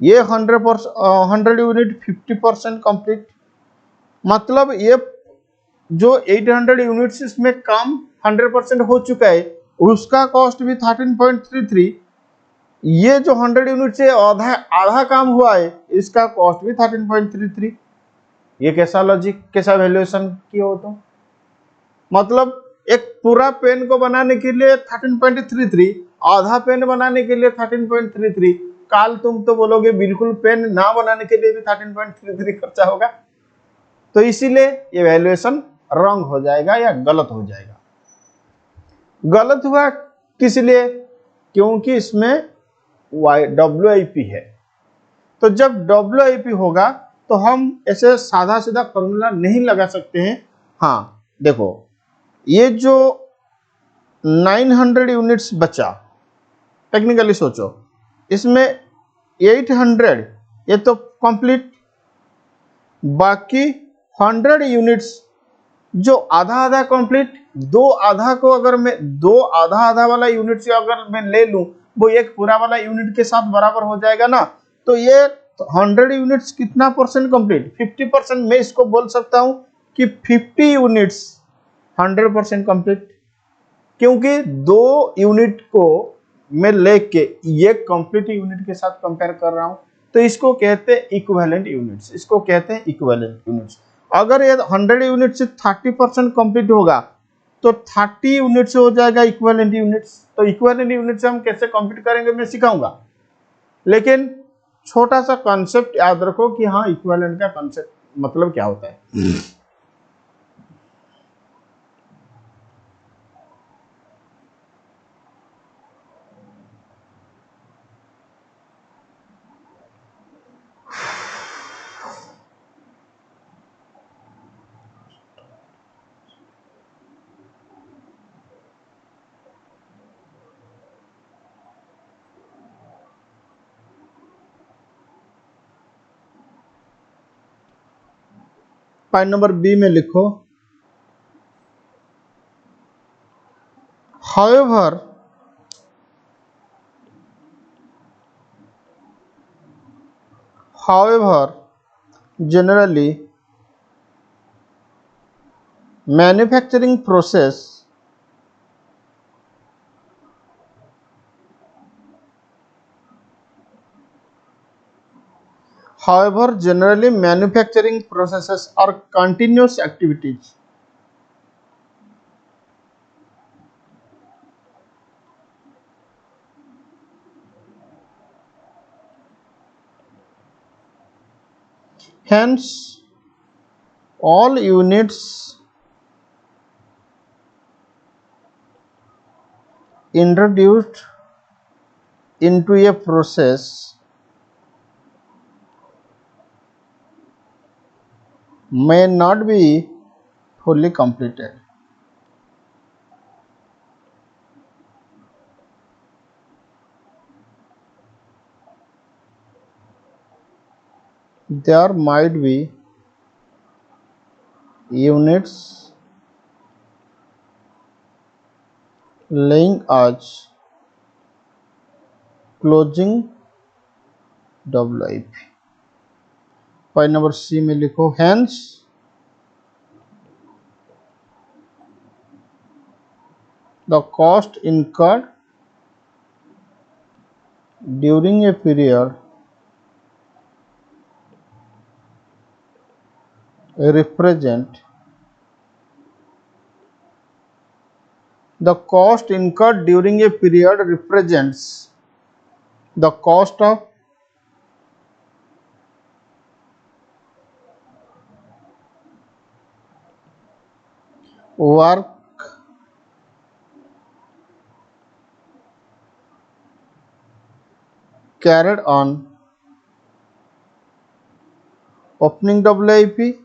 ये 100 यूनिट 50% कंप्लीट। मतलब ये जो 800 यूनिट्स इसमें काम 100% हो चुका है, उसका कॉस्ट भी 13.33। ये जो 100 यूनिट से आधा काम हुआ है, इसका कॉस्ट भी 13.33। ये कैसा लॉजिक, कैसा वैल्यूएशन किया हो? तो मतलब एक पूरा पेन को बनाने के लिए 13.33, आधा पेन बनाने के लिए 13.33। काल तुम तो बोलोगे बिल्कुल पेन ना बनाने के लिए भी 13.33 खर्चा होगा, तो इसीलिए ये वैल्यूएशन रॉन्ग हो जाएगा या गलत हो जाएगा। गलत हुआ किस लिए? क्योंकि इसमें WIP है। तो जब WIP होगा तो हम ऐसे साधा सीधा फॉर्मूला नहीं लगा सकते हैं। हाँ देखो, ये जो 900 यूनिट्स बचा, टेक्निकली सोचो, इसमें 800 ये तो कंप्लीट, बाकी 100 यूनिट्स जो आधा आधा कंप्लीट, दो आधा को अगर मैं दो आधा आधा वाला यूनिट से अगर मैं ले लूं, वो एक पूरा वाला यूनिट के साथ बराबर हो जाएगा ना। तो ये 100 यूनिट्स कितना परसेंट कंप्लीट? 50%। मैं इसको बोल सकता हूं कि 50 यूनिट्स 100% कंप्लीट, क्योंकि दो यूनिट को मैं लेके ये कंप्लीट यूनिट के साथ कंपेयर कर रहा हूं, तो इसको कहते हैं इक्विवेलेंट यूनिट्स, इसको कहते हैं इक्विवेलेंट यूनिट्स। अगर ये 100 यूनिट से 30% कंप्लीट होगा तो 30 यूनिट से हो जाएगा इक्विवेलेंट यूनिट्स। तो इक्विवेलेंट यूनिट से हम कैसे कंप्लीट करेंगे मैं सिखाऊंगा, लेकिन छोटा सा कॉन्सेप्ट याद रखो कि हाँ इक्विवेलेंट का कॉन्सेप्ट मतलब क्या होता है। पॉइंट नंबर बी में लिखो, however generally manufacturing process however generally manufacturing processes are continuous activities. Hence all units introduced into a process may not be fully completed. There might be units lying as closing WIP. Point number C में लिखो hence the cost incurred during a period represent the cost incurred during a period represents the cost of work carried on opening WIP,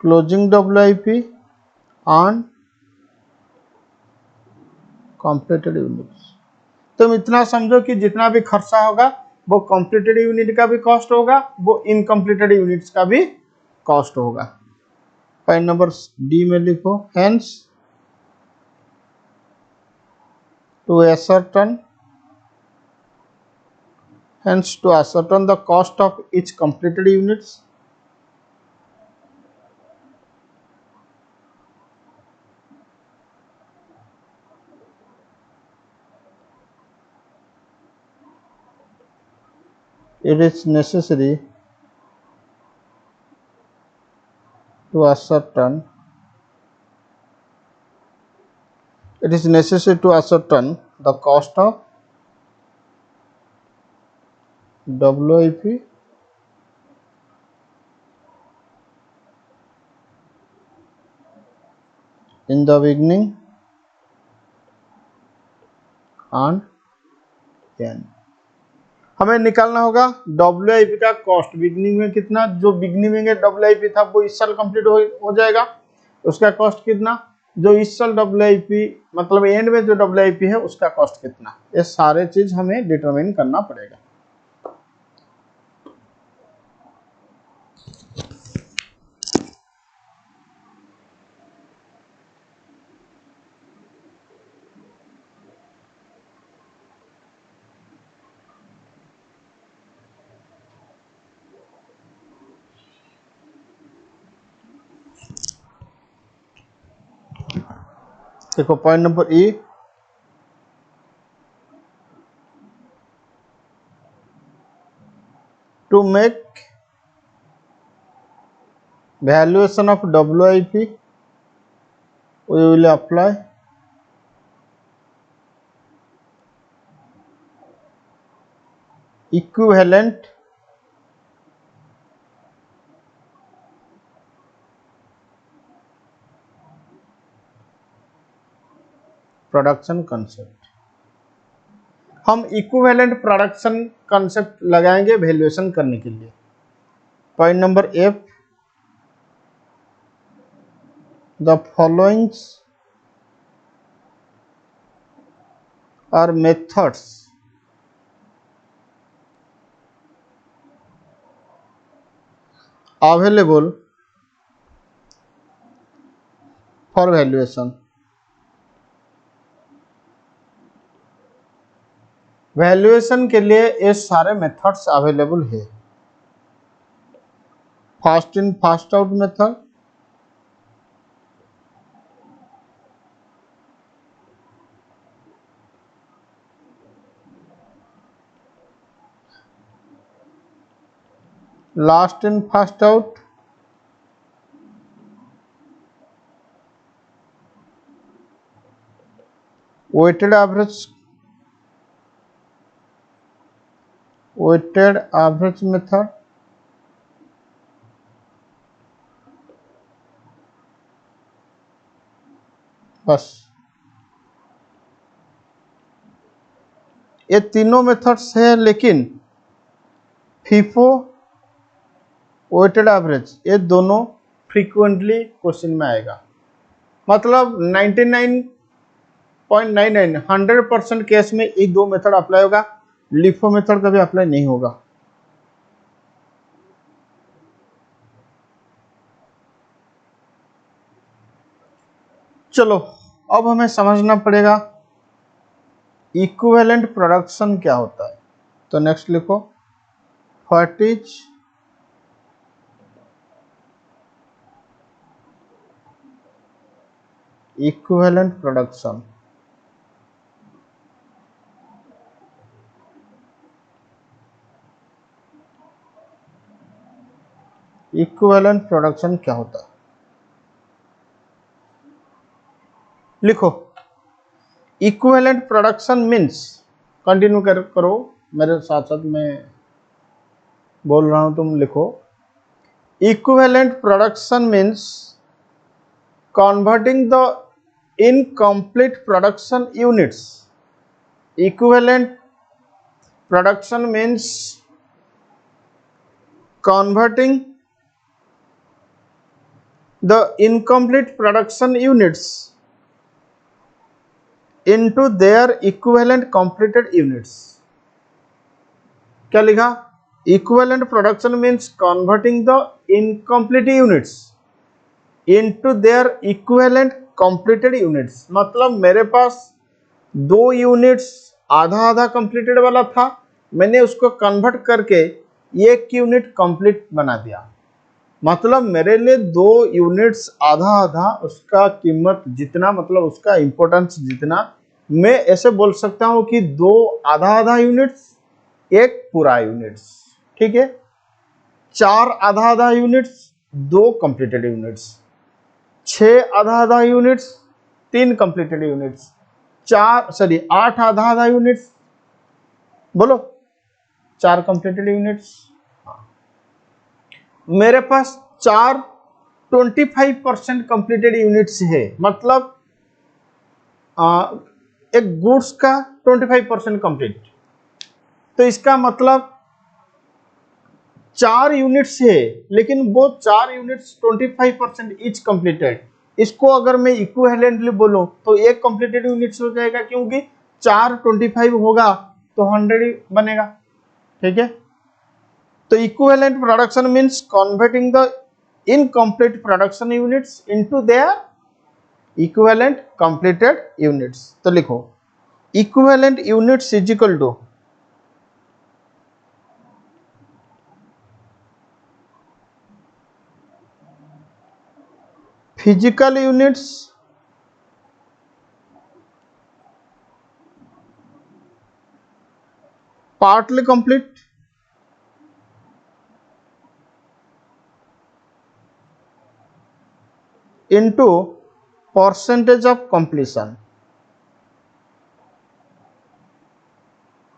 closing WIP on completed units. तुम इतना समझो कि जितना भी खर्चा होगा वो कंप्लीटेड यूनिट का भी कॉस्ट होगा, वो इनकम्प्लीटेड यूनिट्स का भी कॉस्ट होगा. पॉइंट नंबर डी में लिखो hence to ascertain the cost of each completed units. It is necessary to ascertain the cost of WIP in the beginning and end. हमें निकालना होगा WIP का कॉस्ट बिगनिंग में कितना, जो बिगनिंग में WIP था वो इस साल कंप्लीट हो जाएगा, उसका कॉस्ट कितना, जो इस साल WIP मतलब एंड में जो WIP है उसका कॉस्ट कितना, ये सारे चीज हमें डिटरमाइन करना पड़ेगा. देखो point number E, to make valuation of WIP we will apply equivalent production concept. हम इक्विवेलेंट प्रोडक्शन कंसेप्ट लगाएंगे वैल्यूएशन करने के लिए. Point number F, the followings are methods available for valuation. Valuation के लिए ये सारे मेथड्स अवेलेबल है। First in first out method, last in first out, weighted average method, बस ये तीनों मेथड्स है। लेकिन फीफो, वेटेड एवरेज, ये दोनों फ्रीक्वेंटली क्वेश्चन में आएगा। मतलब 99.99 100% केस में ये दो मेथड अप्लाई होगा, लिफो मेथड कभी अप्लाई नहीं होगा। चलो अब हमें समझना पड़ेगा इक्विवेलेंट प्रोडक्शन क्या होता है। तो नेक्स्ट लिखो, what is equivalent production. Equivalent production क्या होता है, लिखो। इक्विवेलेंट प्रोडक्शन मीन्स, कंटिन्यू करो मेरे साथ साथ, मैं बोल रहा हूं तुम लिखो। Equivalent production means converting the incomplete production units. Equivalent production means converting the incomplete production units into their equivalent completed units. क्या लिखा? Equivalent production means converting the incomplete units into their equivalent completed units। मतलब मेरे पास 2 units आधा आधा completed वाला था, मैंने उसको कन्वर्ट करके 1 यूनिट कंप्लीट बना दिया। मतलब मेरे लिए 2 यूनिट्स आधा आधा, उसका कीमत जितना, मतलब उसका इंपॉर्टेंस जितना, मैं ऐसे बोल सकता हूं कि 2 आधा आधा यूनिट्स, 1 पूरा यूनिट्स। ठीक है, 4 आधा आधा यूनिट्स, 2 कंप्लीटेड यूनिट्स, 6 आधा आधा यूनिट्स, 3 कंप्लीटेड यूनिट्स, 8 आधा आधा यूनिट्स, बोलो 4 कंप्लीटेड यूनिट्स। मेरे पास 4 25% कंप्लीटेड यूनिट्स है। मतलब एक गुड्स का 25% कंप्लीट, तो इसका मतलब 4 यूनिट्स है, लेकिन वो 4 यूनिट्स 25% ईच कंप्लीटेड। इसको अगर मैं इक्विवेलेंटली बोलूं तो एक कंप्लीटेड यूनिट्स हो जाएगा, क्योंकि 4 25 होगा तो 100 बनेगा। ठीक है, तो equivalent production means converting the incomplete production units into their equivalent completed units. तो लिखो, equivalent units is equal to physical units partly complete into percentage of completion।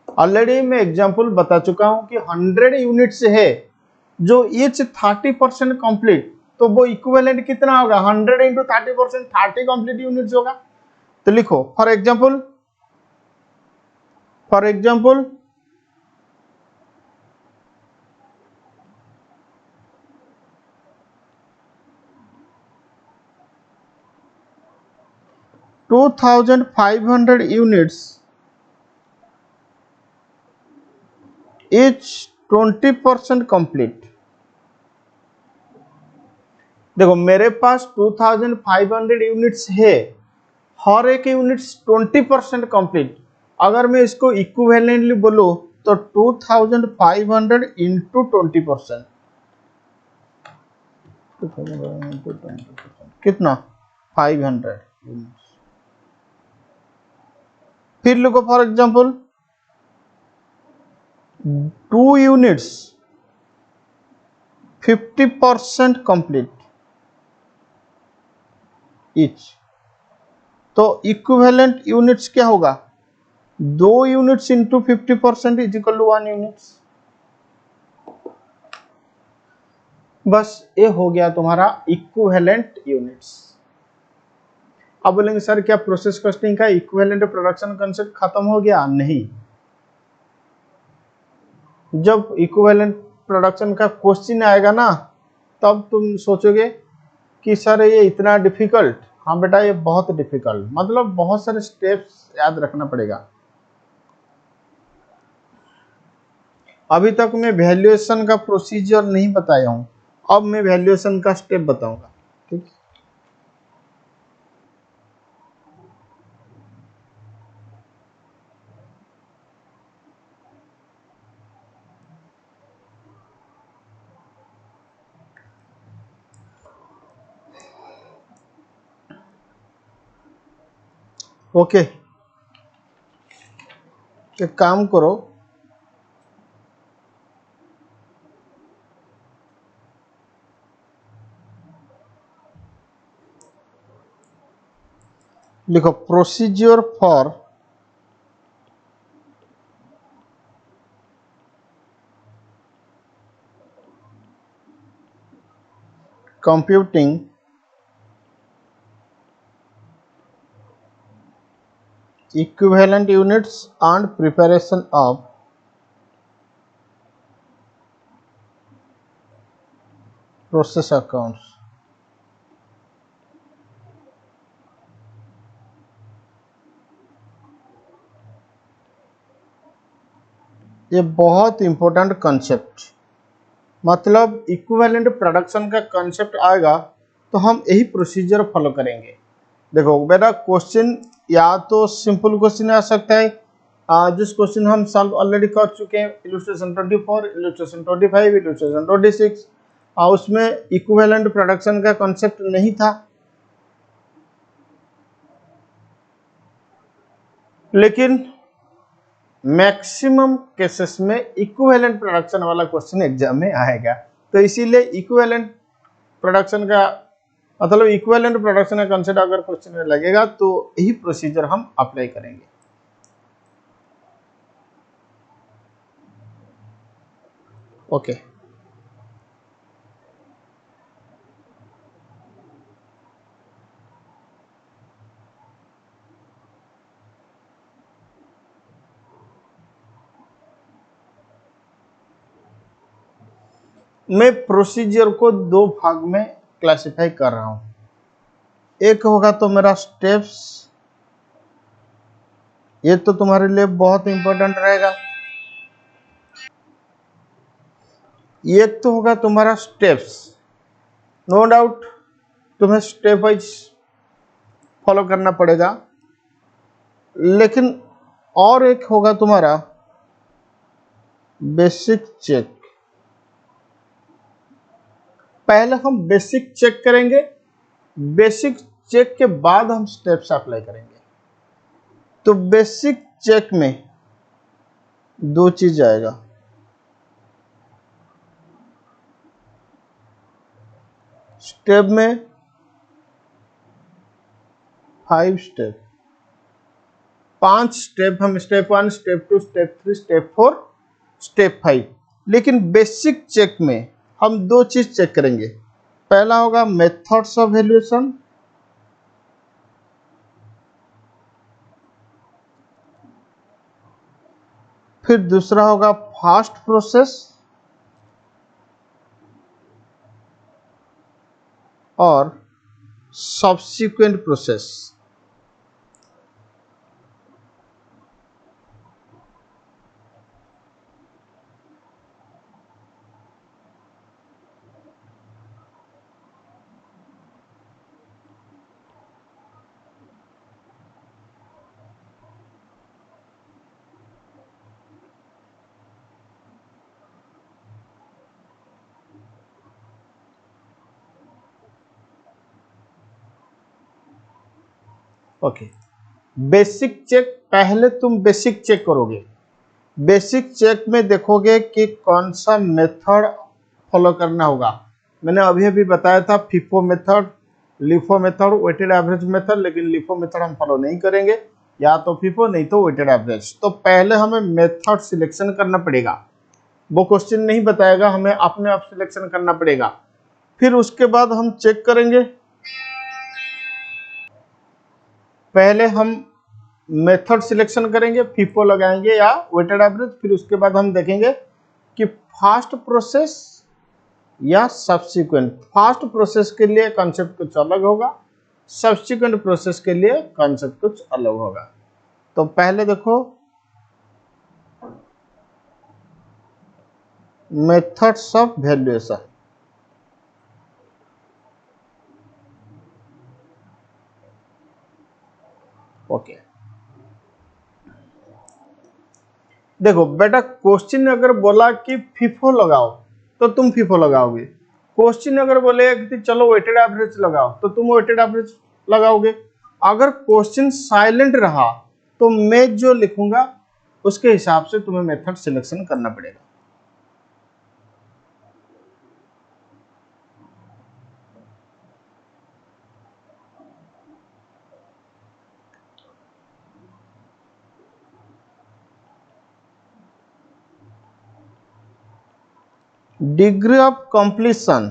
Already मैं एग्जांपल बता चुका हूं कि 100 यूनिट्स है जो ईच 30% कंप्लीट, तो वो इक्विवेलेंट कितना होगा? 100 इंटू 30%, 30 कंप्लीट यूनिट्स होगा। तो लिखो, for example 2500 units each 20% complete. देखो मेरे पास 2500 यूनिट्स है, हर एक यूनिट्स 20% कंप्लीट। अगर मैं इसको इक्विवेलेंटली बोलूं तो 2500 इंटू 20%, कितना 500 यूनिट्स। फिर लिखो for example 2 units 50% complete each, तो इक्विवेलेंट यूनिट्स क्या होगा, 2 units into 50% is equal to 1 units. बस ये हो गया तुम्हारा इक्विवेलेंट यूनिट्स। अब बोलेंगे सर क्या प्रोसेस कॉस्टिंग का इक्विवेलेंट प्रोडक्शन कंसेप्ट खत्म हो गया? नहीं, जब इक्विवेलेंट प्रोडक्शन का क्वेश्चन आएगा ना तब तुम सोचोगे कि सर ये इतना डिफिकल्ट। हाँ बेटा ये बहुत डिफिकल्ट, मतलब बहुत सारे स्टेप्स याद रखना पड़ेगा। अभी तक मैं वैल्यूएशन का प्रोसीजर नहीं बताया हूं, अब मैं वैल्यूएशन का स्टेप बताऊंगा। ठीक, ओके। एक काम करो, लिखो procedure for computing equivalent units and preparation of process accounts। ये बहुत इंपॉर्टेंट कंसेप्ट, मतलब इक्विवेलेंट प्रोडक्शन का कंसेप्ट आएगा तो हम यही प्रोसीजर फॉलो करेंगे। देखो बेटा क्वेश्चन या तो सिंपल क्वेश्चन आ सकता है, जिस क्वेश्चन हम सॉल्व ऑलरेडी कर चुके हैं, इलस्ट्रेशन 24, इलस्ट्रेशन 25, इलस्ट्रेशन 26, उसमें इक्विवेलेंट प्रोडक्शन का कॉन्सेप्ट नहीं था। लेकिन मैक्सिमम केसेस में इक्विवेलेंट प्रोडक्शन वाला क्वेश्चन एग्जाम में आएगा, तो इसीलिए इक्विवेलेंट प्रोडक्शन का मतलब इक्विवेलेंट प्रोडक्शन का कंसेप्ट अगर क्वेश्चन में लगेगा तो यही प्रोसीजर हम अप्लाई करेंगे। ओके, मैं प्रोसीजर को दो भाग में क्लासिफाई कर रहा हूं। एक होगा तो मेरा स्टेप्स, ये तो तुम्हारे लिए बहुत इंपॉर्टेंट रहेगा। एक तो होगा तुम्हारा स्टेप्स, नो डाउट तुम्हें स्टेप वाइज फॉलो करना पड़ेगा। लेकिन और एक होगा तुम्हारा बेसिक चेक। पहले हम बेसिक चेक करेंगे, बेसिक चेक के बाद हम स्टेप्स अप्लाई करेंगे। तो बेसिक चेक में दो चीज आएगा, स्टेप में 5 स्टेप, 5 स्टेप हम step 1, step 2, step 3, step 4, step 5। लेकिन बेसिक चेक में हम दो चीज चेक करेंगे। पहला होगा मेथड्स ऑफ वैल्यूएशन, फिर दूसरा होगा फास्ट प्रोसेस और subsequent process. Okay, basic check, पहले तुम बेसिक चेक करोगे। बेसिक चेक में देखोगे कि कौन सा मेथड फॉलो करना होगा। मैंने अभी अभी बताया था FIFO method, LIFO method, weighted average method, लेकिन लिफो मेथड हम फॉलो नहीं करेंगे, या तो फीफो नहीं तो वेटेड एवरेज। तो पहले हमें मेथड सिलेक्शन करना पड़ेगा, वो क्वेश्चन नहीं बताएगा, हमें अपने आप सिलेक्शन करना पड़ेगा। फिर उसके बाद हम चेक करेंगे, पहले हम मेथड सिलेक्शन करेंगे, फीफो लगाएंगे या वेटेड एवरेज। फिर उसके बाद हम देखेंगे कि फास्ट प्रोसेस या सब्सिक्वेंट। फास्ट प्रोसेस के लिए कॉन्सेप्ट कुछ अलग होगा, सब्सिक्वेंट प्रोसेस के लिए कॉन्सेप्ट कुछ अलग होगा। तो पहले देखो मेथड्स ऑफ वैल्यूएशन। ओके, देखो बेटा, क्वेश्चन अगर बोला कि फीफो लगाओ तो तुम फीफो लगाओगे। क्वेश्चन अगर बोले कि चलो वेटेड एवरेज लगाओ तो तुम वेटेड एवरेज लगाओगे। अगर क्वेश्चन साइलेंट रहा तो मैं जो लिखूंगा उसके हिसाब से तुम्हें मेथड सिलेक्शन करना पड़ेगा। Degree of completion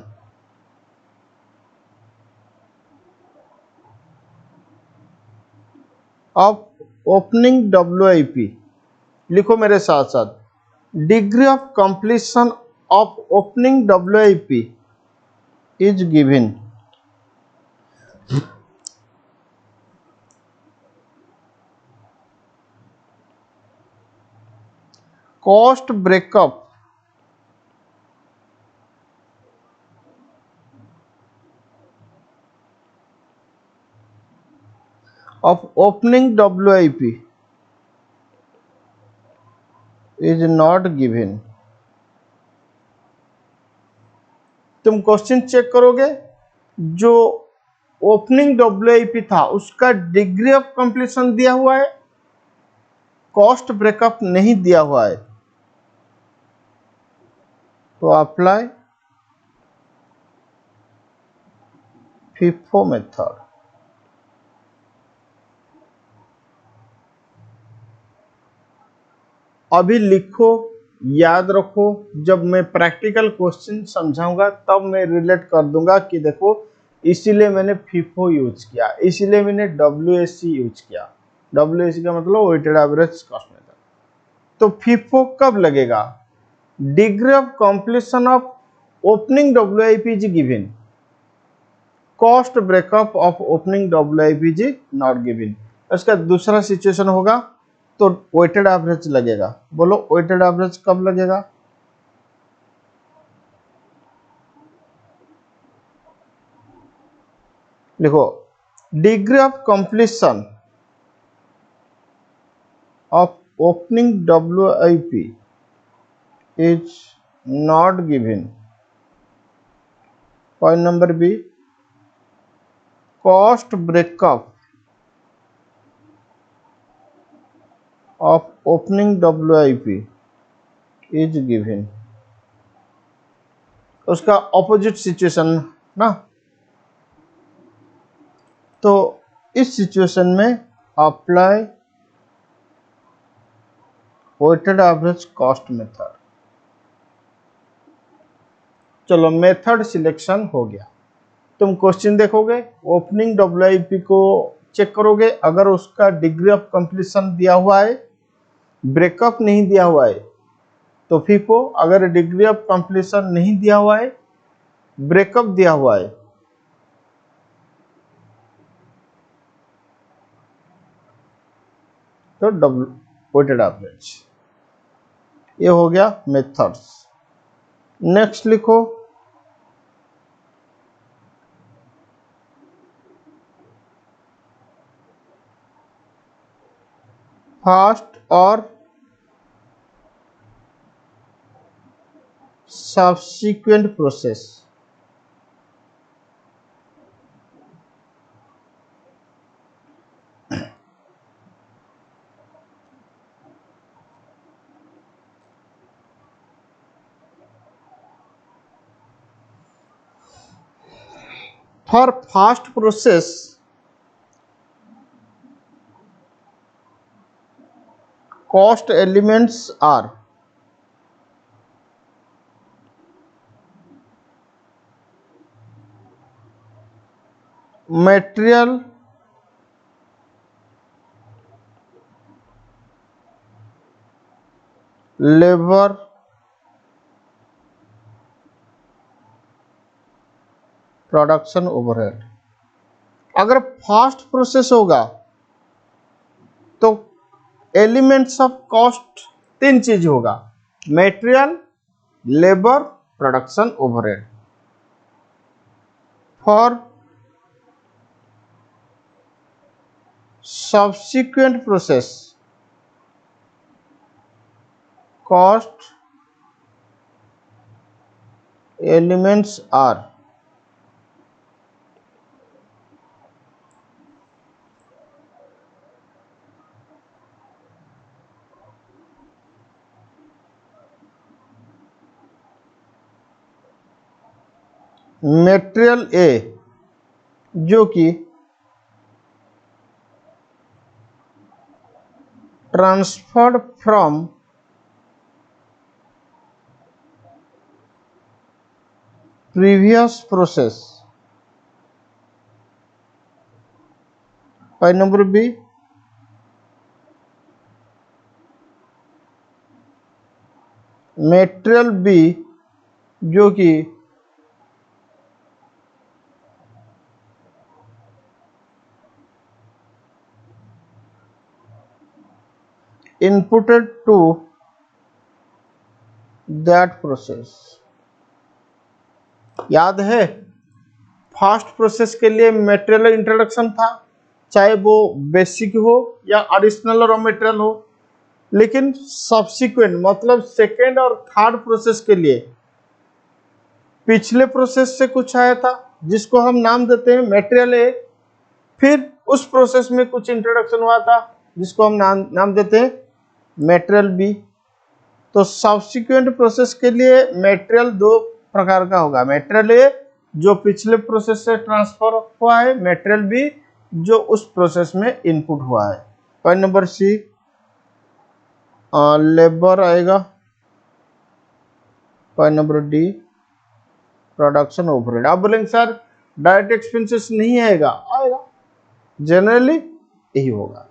of opening WIP, लिखो मेरे साथ साथ, degree of completion of opening WIP is given cost breakup of opening WIP is not given। तुम क्वेश्चन चेक करोगे, जो ओपनिंग WIP था उसका डिग्री ऑफ कंप्लीशन दिया हुआ है, कॉस्ट ब्रेकअप नहीं दिया हुआ है, तो अप्लाई फीफो मेथड। अभी लिखो, याद रखो, जब मैं प्रैक्टिकल क्वेश्चन समझाऊंगा तब मैं रिलेट कर दूंगा कि देखो इसीलिए मैंने फीफो यूज किया, इसीलिए मैंने WAC यूज किया। WAC का मतलब वेटेड एवरेज कॉस्ट मेथड। तो फीफो कब लगेगा? Degree of completion of opening WIP is given, cost breakup of opening WIP is not given. इसका दूसरा सिचुएशन होगा तो वेटेड एवरेज लगेगा। बोलो वेटेड एवरेज कब लगेगा? लिखो, degree of completion of opening WIP is not given. Point number B, cost breakup of opening WIP is given. उसका ऑपोजिट सिचुएशन ना, तो इस सिचुएशन में apply weighted average cost method. चलो मेथड सिलेक्शन हो गया। तुम क्वेश्चन देखोगे, ओपनिंग WIP को चेक करोगे, अगर उसका डिग्री ऑफ कंप्लीशन दिया हुआ है, ब्रेकअप नहीं दिया हुआ है तो फीफो, अगर डिग्री ऑफ कंप्लीशन नहीं दिया हुआ है, ब्रेकअप दिया हुआ है तो वेटेड एवरेज। ये हो गया मेथड्स। नेक्स्ट लिखो, फास्ट और subsequent process. For first process cost elements are material, labor, production overhead. अगर फास्ट प्रोसेस होगा तो एलिमेंट्स ऑफ कॉस्ट 3 चीज होगा, material, labour, production overhead. For subsequent process cost elements are material A जो कि transferred from previous process. Point number B, material B जो कि inputted to that process. याद है फास्ट प्रोसेस के लिए मटेरियल इंट्रोडक्शन था, चाहे वो बेसिक हो या एडिशनल रॉ मटेरियल हो, लेकिन सब्सिक्वेंट मतलब सेकेंड और थर्ड प्रोसेस के लिए पिछले प्रोसेस से कुछ आया था जिसको हम नाम देते हैं मटेरियल ए, फिर उस प्रोसेस में कुछ इंट्रोडक्शन हुआ था जिसको हम नाम देते हैं मटेरियल बी। तो सब्सिक्वेंट प्रोसेस के लिए मटेरियल 2 प्रकार का होगा, मटेरियल ए जो पिछले प्रोसेस से ट्रांसफर हुआ है, मटेरियल बी जो उस प्रोसेस में इनपुट हुआ है। पॉइंट नंबर सी, लेबर आएगा। Point number D, production overhead. आप बोलेंगे सर डायरेक्ट एक्सपेंसेस नहीं आएगा, आएगा, जनरली यही होगा।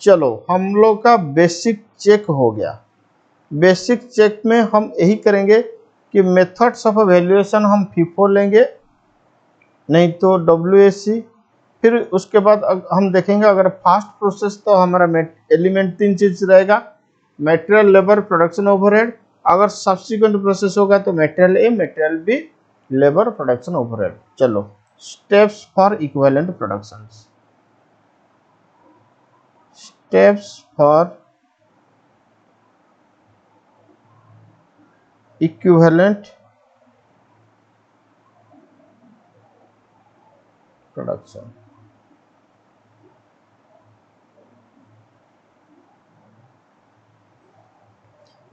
चलो हम लोग का बेसिक चेक हो गया। बेसिक चेक में हम यही करेंगे कि मेथड्स ऑफ वैल्यूएशन हम फीफो लेंगे, नहीं तो WAC। फिर उसके बाद हम देखेंगे अगर फास्ट प्रोसेस तो हमारा एलिमेंट 3 चीज रहेगा, मटेरियल, लेबर, प्रोडक्शन ओवरहेड। अगर सब्सिक्वेंट प्रोसेस होगा तो material A, material B, labour, production overhead. चलो steps for equivalent production. Steps for equivalent production.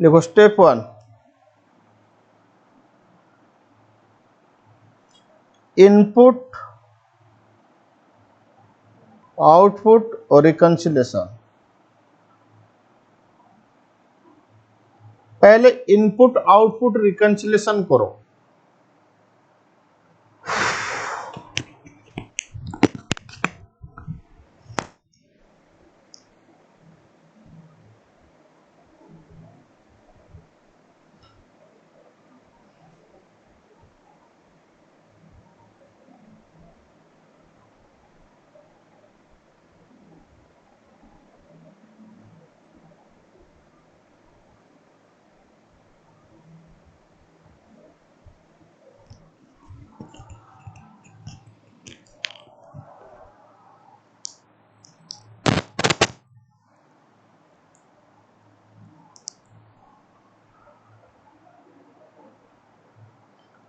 देखो स्टेप 1, इनपुट, आउटपुट और रिकंसिलेशन। पहले इनपुट आउटपुट रिकंसिलेशन करो।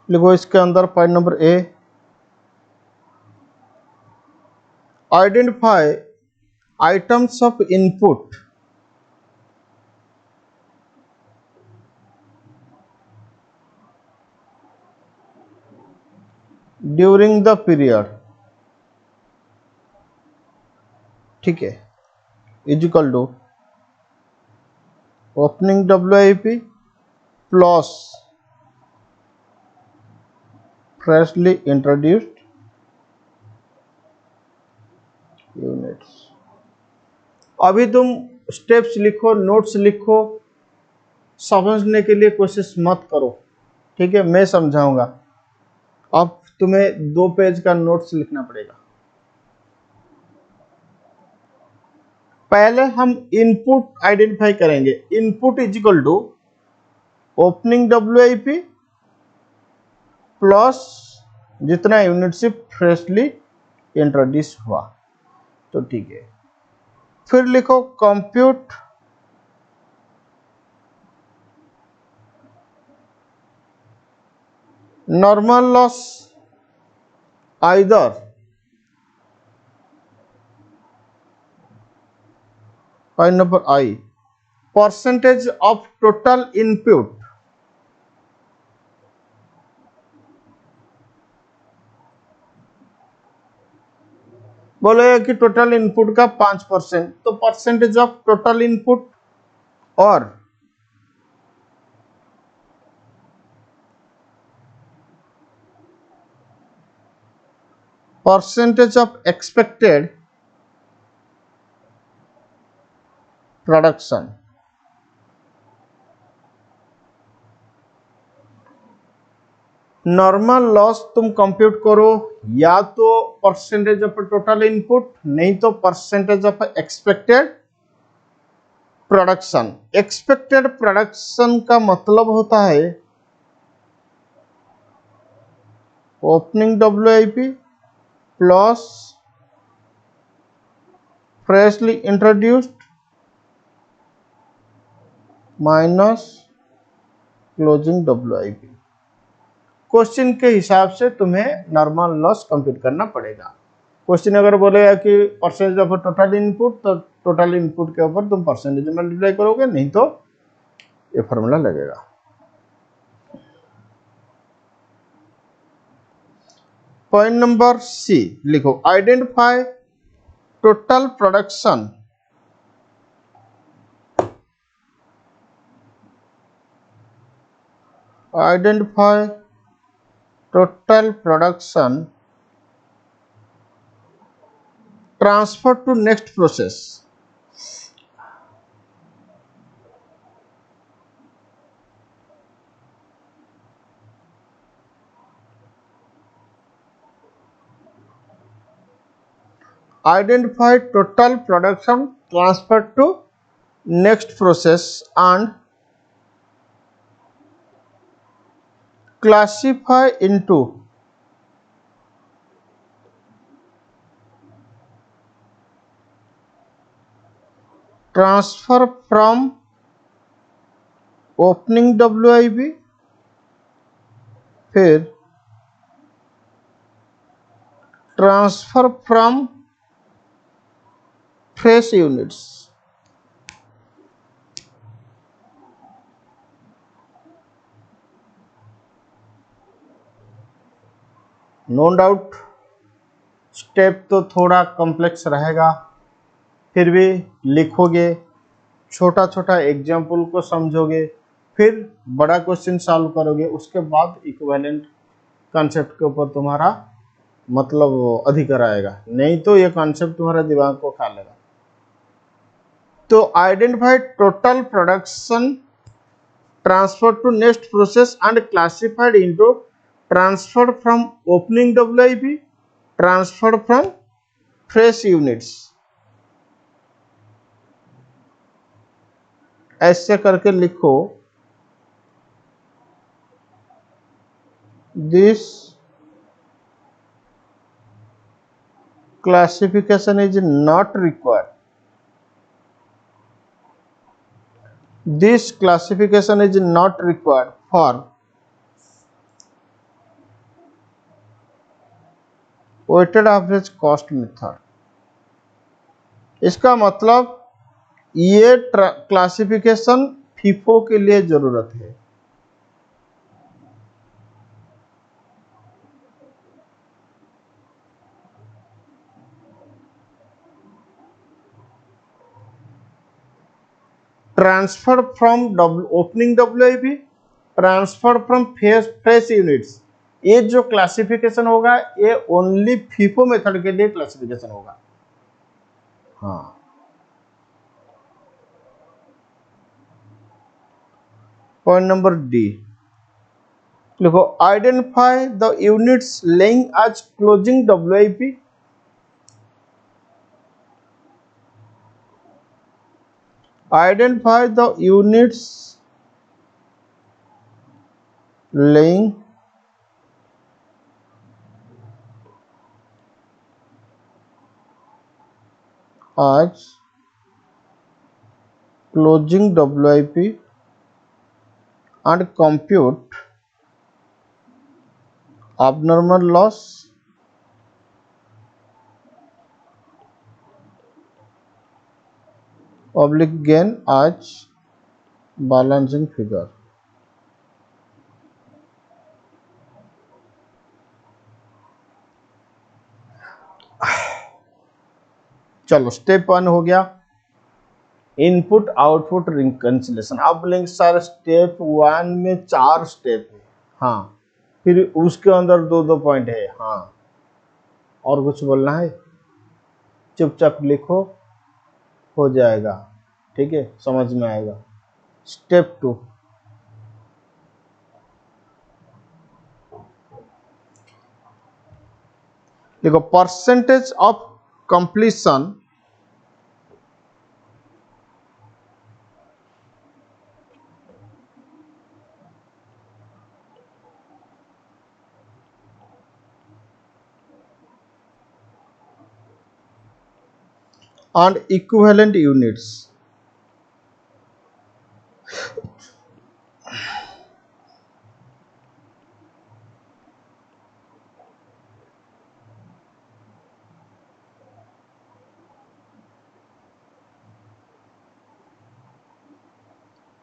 लिखो इसके अंदर point number A, identify items of input during the period. ठीक है, is equal to opening WIP plus freshly introduced units. अभी तुम स्टेप्स लिखो, नोट्स लिखो, समझने के लिए कोशिश मत करो, ठीक है, मैं समझाऊंगा। अब तुम्हें 2 पेज का नोट्स लिखना पड़ेगा। पहले हम इनपुट आइडेंटिफाई करेंगे। Input is equal to opening WIP plus जितना यूनिटशिप फ्रेशली इंट्रोड्यूस हुआ, तो ठीक है। फिर लिखो compute normal loss either point number I percentage of total input, बोलेगा कि टोटल इनपुट का 5%, तो परसेंटेज ऑफ टोटल इनपुट और percentage of expected production. Normal loss तुम कंप्यूट करो या तो परसेंटेज ऑफ टोटल इनपुट, नहीं तो percentage of expected production. Expected production का मतलब होता है opening WIP plus freshly introduced minus closing WIP। Question के हिसाब से तुम्हें नॉर्मल लॉस कंप्यूट करना पड़ेगा। क्वेश्चन अगर बोलेगा कि परसेंटेज ऑफ टोटल इनपुट, तो टोटल इनपुट के ऊपर तुम परसेंटेज मल्टीप्लाई करोगे, नहीं तो ये फॉर्मूला लगेगा। पॉइंट नंबर सी लिखो, identify total production identify total production transfer to next process. Identify total production transferred to next process and classify into transfer from opening WIP, फिर transfer from fresh units। No doubt step तो थोड़ा complex रहेगा, फिर भी लिखोगे, छोटा छोटा example को समझोगे, फिर बड़ा क्वेश्चन सॉल्व करोगे, उसके बाद इक्विवेलेंट कॉन्सेप्ट के ऊपर तुम्हारा मतलब अधिकार आएगा, नहीं तो ये कॉन्सेप्ट तुम्हारा दिमाग को खा लेगा। तो identify total production transfer to next process and classified into transferred from opening WIP, transferred from fresh units. ऐसे करके लिखो, this classification is not required. This classification is not required for weighted average cost method। इसका मतलब ये classification FIFO के लिए जरूरत है। Transfer from opening WIP, transfer from fresh units. ये जो क्लासिफिकेशन होगा ये ओनली फीफो मेथड के लिए क्लासिफिकेशन होगा। हाँ, पॉइंट नंबर डी लिखो, identify the units lying as closing WIP। Identify the units lying as closing WIP and compute abnormal loss oblique gain as balancing figure। चलो step 1 हो गया, input output reconciliation. अब बोलेंगे sir step 1 में 4 step है, हाँ, फिर उसके अंदर 2-2 पॉइंट है, हाँ, और कुछ बोलना है? चुपचाप लिखो, हो जाएगा, ठीक है, समझ में आएगा। स्टेप 2, देखो, percentage of completion and equivalent units।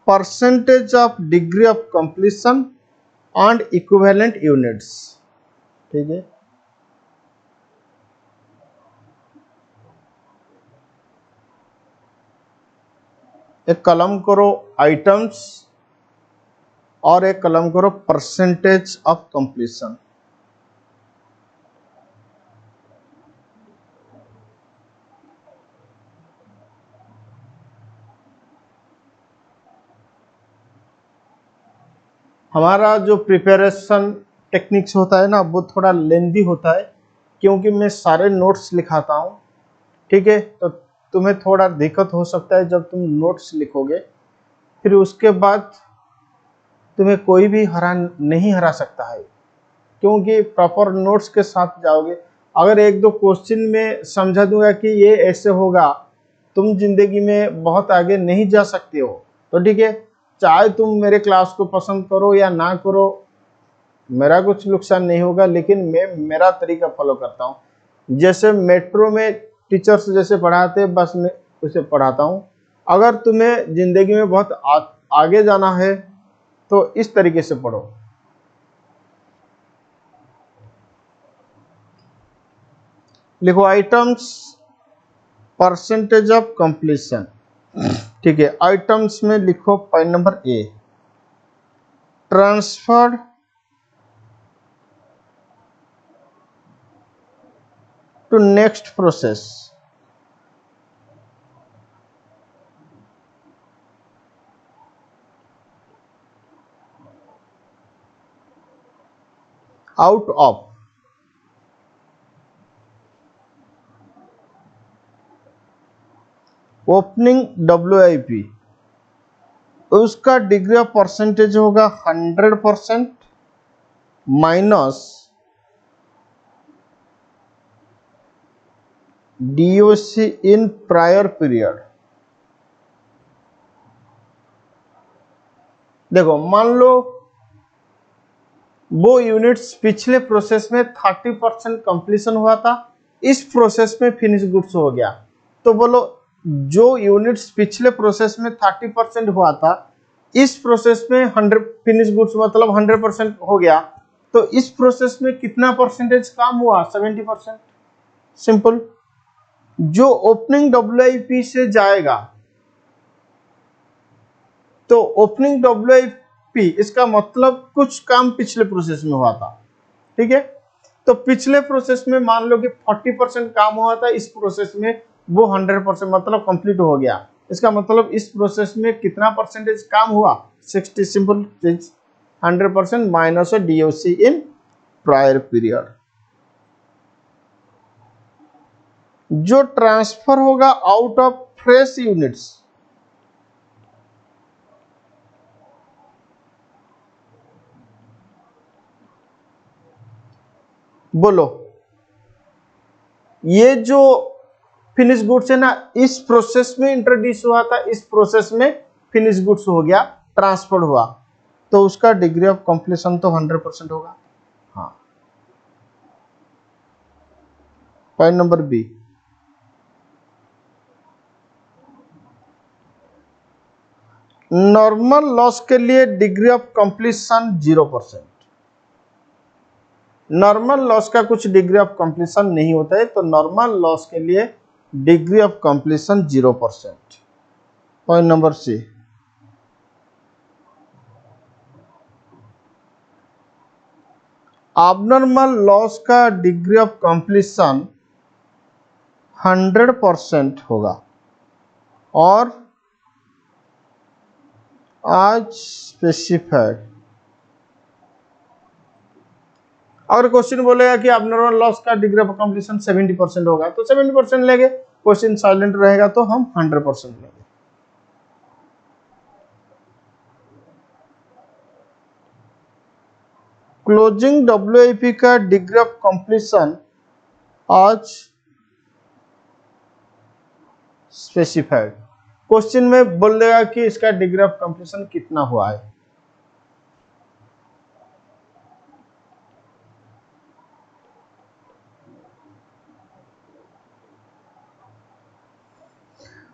Percentage of degree of completion and equivalent units, ठीक है। एक कलम करो आइटम्स और एक कलम करो परसेंटेज ऑफ कंप्लीशन। हमारा जो प्रिपरेशन टेक्निक्स होता है ना, वो थोड़ा लेंदी होता है, क्योंकि मैं सारे नोट्स लिखाता हूँ, ठीक है। तो तुम्हें थोड़ा दिक्कत हो सकता है जब तुम नोट्स लिखोगे, फिर उसके बाद तुम्हें कोई भी नहीं हरा सकता है, क्योंकि प्रॉपर नोट्स के साथ जाओगे। अगर 1-2 क्वेश्चन में समझा दूंगा कि ये ऐसे होगा, तुम जिंदगी में बहुत आगे नहीं जा सकते हो। तो ठीक है, चाहे तुम मेरे क्लास को पसंद करो या ना करो, मेरा कुछ नुकसान नहीं होगा, लेकिन मैं मेरा तरीका फॉलो करता हूँ। जैसे मेट्रो में टीचर्स जैसे पढ़ाते हैं, बस मैं उसे पढ़ाता हूँ। अगर तुम्हें जिंदगी में बहुत आगे जाना है तो इस तरीके से पढ़ो। लिखो आइटम्स, परसेंटेज ऑफ कंप्लीशन, ठीक है। आइटम्स में लिखो point number A, transfer to next process, out of opening WIP। उसका डिग्री ऑफ परसेंटेज होगा 100% minus DOC in prior period. देखो, मान लो वो यूनिट्स पिछले प्रोसेस में 30% कंप्लीशन हुआ था, इस प्रोसेस में फिनिश गुड्स हो गया। तो बोलो, जो यूनिट्स पिछले प्रोसेस में 30% हुआ था, इस प्रोसेस में 100 फिनिश गुड्स मतलब 100% हो गया, तो इस प्रोसेस में कितना परसेंटेज काम हुआ? 70%। सिंपल। जो ओपनिंग WIP से जाएगा, तो ओपनिंग WIP इसका मतलब कुछ काम पिछले प्रोसेस में हुआ था, ठीक है। तो पिछले प्रोसेस में मान लो कि 40% काम हुआ था, इस प्रोसेस में वो 100% मतलब कंप्लीट हो गया। इसका मतलब इस प्रोसेस में कितना परसेंटेज काम हुआ, 60, सिंपल चीज 100% minus DOC in prior period. जो ट्रांसफर होगा आउट ऑफ फ्रेश यूनिट्स, बोलो ये जो फिनिश गुड्स है ना, इस प्रोसेस में इंट्रोड्यूस हुआ था, इस प्रोसेस में फिनिश गुड्स हो गया, ट्रांसफर हुआ, तो उसका डिग्री ऑफ कंप्लीशन तो 100% होगा। हाँ, point number B. Normal loss के लिए degree of completion 0%। Normal loss का कुछ डिग्री ऑफ कंप्लीशन नहीं होता है, तो नॉर्मल लॉस के लिए degree of completion 0%। Point number C. abnormal loss का डिग्री ऑफ कंप्लीशन 100% होगा। और आज स्पेसिफाइड, अगर क्वेश्चन बोलेगा कि abnormal लॉस का डिग्री ऑफ कंप्लीशन 70% होगा तो 70% लेंगे, क्वेश्चन साइलेंट रहेगा तो हम 100% लेंगे। क्लोजिंग WIP का डिग्री ऑफ कंप्लीशन आज स्पेसिफाइड, क्वेश्चन में बोल देगा कि इसका डिग्री ऑफ कंप्लीशन कितना हुआ है।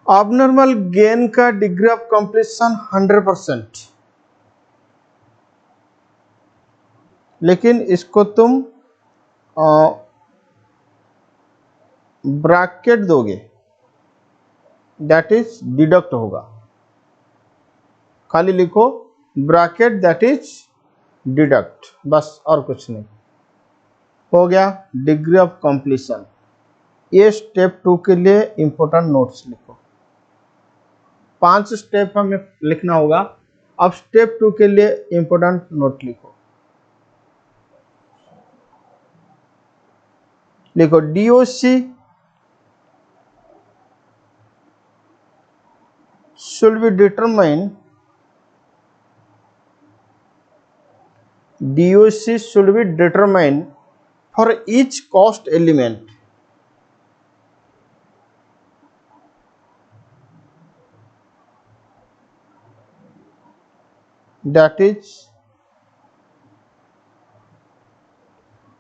abnormal गेन का डिग्री ऑफ कंप्लीशन 100%, लेकिन इसको तुम ब्रैकेट दोगे, दैट इज डिडक्ट होगा। खाली लिखो ब्रैकेट दैट इज डिडक्ट, बस और कुछ नहीं। हो गया डिग्री ऑफ कंप्लीशन। ये स्टेप 2 के लिए इंपॉर्टेंट नोट्स लिखो, 5 स्टेप हमें लिखना होगा। अब स्टेप 2 के लिए इंपॉर्टेंट नोट लिखो। लिखो DOC should be determined, DOC should be determined for each cost element, that is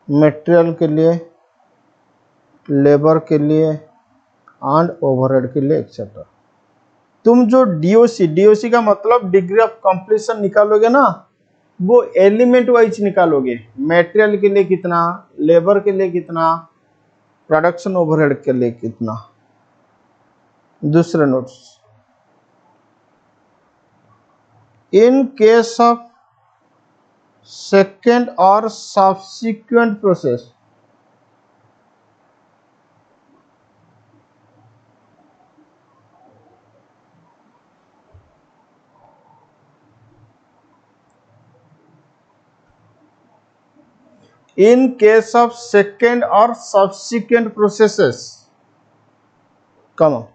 material के लिए, लेबर के लिए एंड ओवरहेड के लिए एक्सेट्रा। तुम जो DOC का मतलब डिग्री ऑफ कंप्लीशन निकालोगे ना, वो एलिमेंट वाइज निकालोगे, मटेरियल के लिए कितना, लेबर के लिए कितना, प्रोडक्शन ओवरहेड के लिए कितना। दूसरे notes, in case of second और subsequent process, in case of second or subsequent processes, come on,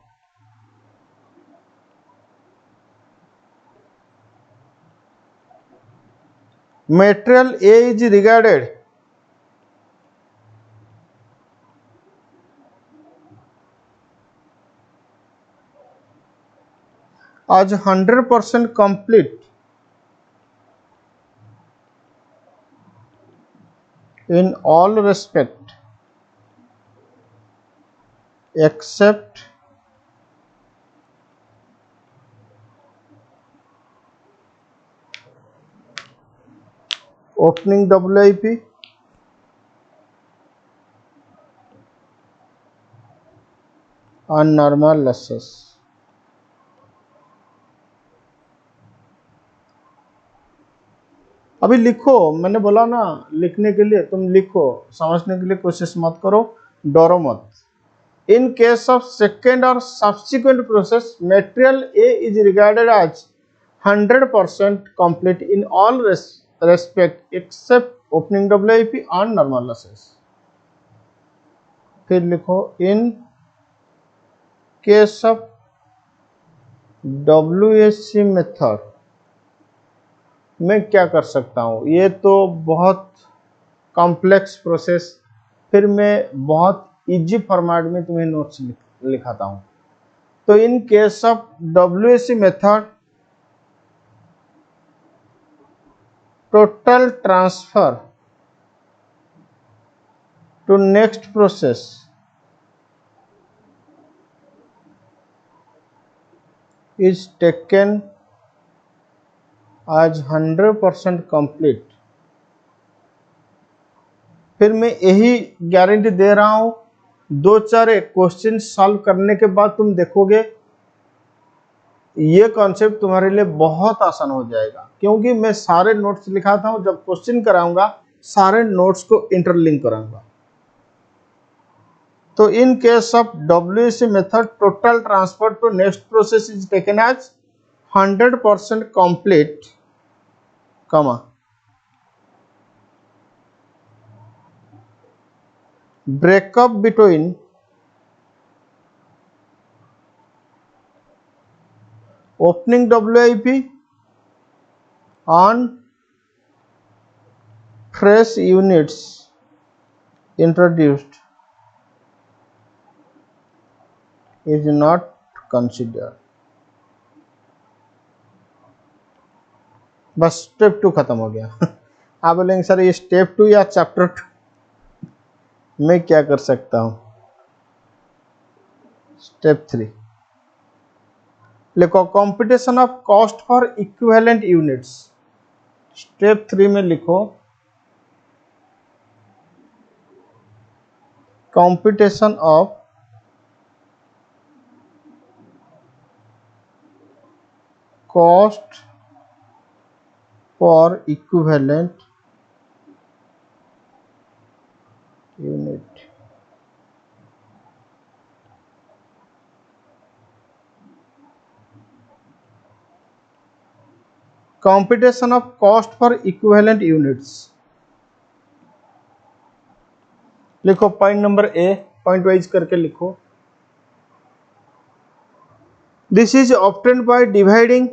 material A is regarded as 100% complete in all respect except opening WIP and normal losses. अभी लिखो, मैंने बोला ना लिखने के लिए, तुम लिखो, समझने के लिए कोशिश मत करो, डरो मत। इन केस ऑफ सेकेंड और subsequent process, material A is regarded as 100% complete in all respect except opening WIP and normal losses। फिर लिखो इन केस ऑफ WSC मेथड मैं क्या कर सकता हूँ, ये तो बहुत कॉम्प्लेक्स प्रोसेस, फिर मैं बहुत इजी फॉर्मेट में तुम्हें नोट्स लिखाता हूँ। तो in case of WSC method, total transfer to next process is taken as 100% complete. फिर मैं यही गारंटी दे रहा हूं, 2-4 क्वेश्चन सॉल्व करने के बाद तुम देखोगे ये कॉन्सेप्ट तुम्हारे लिए बहुत आसान हो जाएगा, क्योंकि मैं सारे नोट्स लिखाता हूं, जब क्वेश्चन कराऊंगा सारे नोट्स को इंटरलिंक कराऊंगा। तो in case of WSC method, total transfer to next process is taken as 100% complete, comma breakup between opening WIP and fresh units introduced is not considered। बस स्टेप 2 खत्म हो गया। आप बोलेंगे सर ये स्टेप 2 या चैप्टर 2? मैं क्या कर सकता हूं, स्टेप 3 लिखो, computation of cost for equivalent units. Step 3 में लिखो computation of cost for equivalent unit. Computation of cost for equivalent units लिखो, point number A, point wise करके लिखो। This is obtained by dividing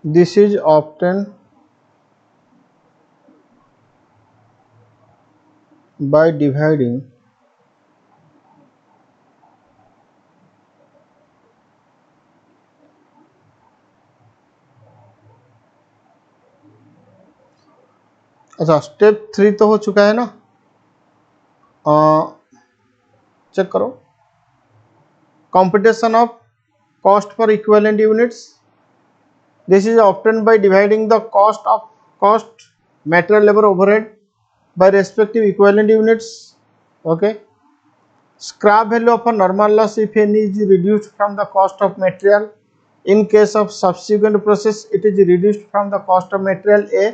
this is obtained by dividing अच्छा, step 3 तो हो चुका है ना, चेक करो। Computation of cost for equivalent units, this is obtained by dividing the cost material labour overhead by respective equivalent units। Okay, scrap value of a normal loss if any is reduced from the cost of material, in case of subsequent process it is reduced from the cost of material A।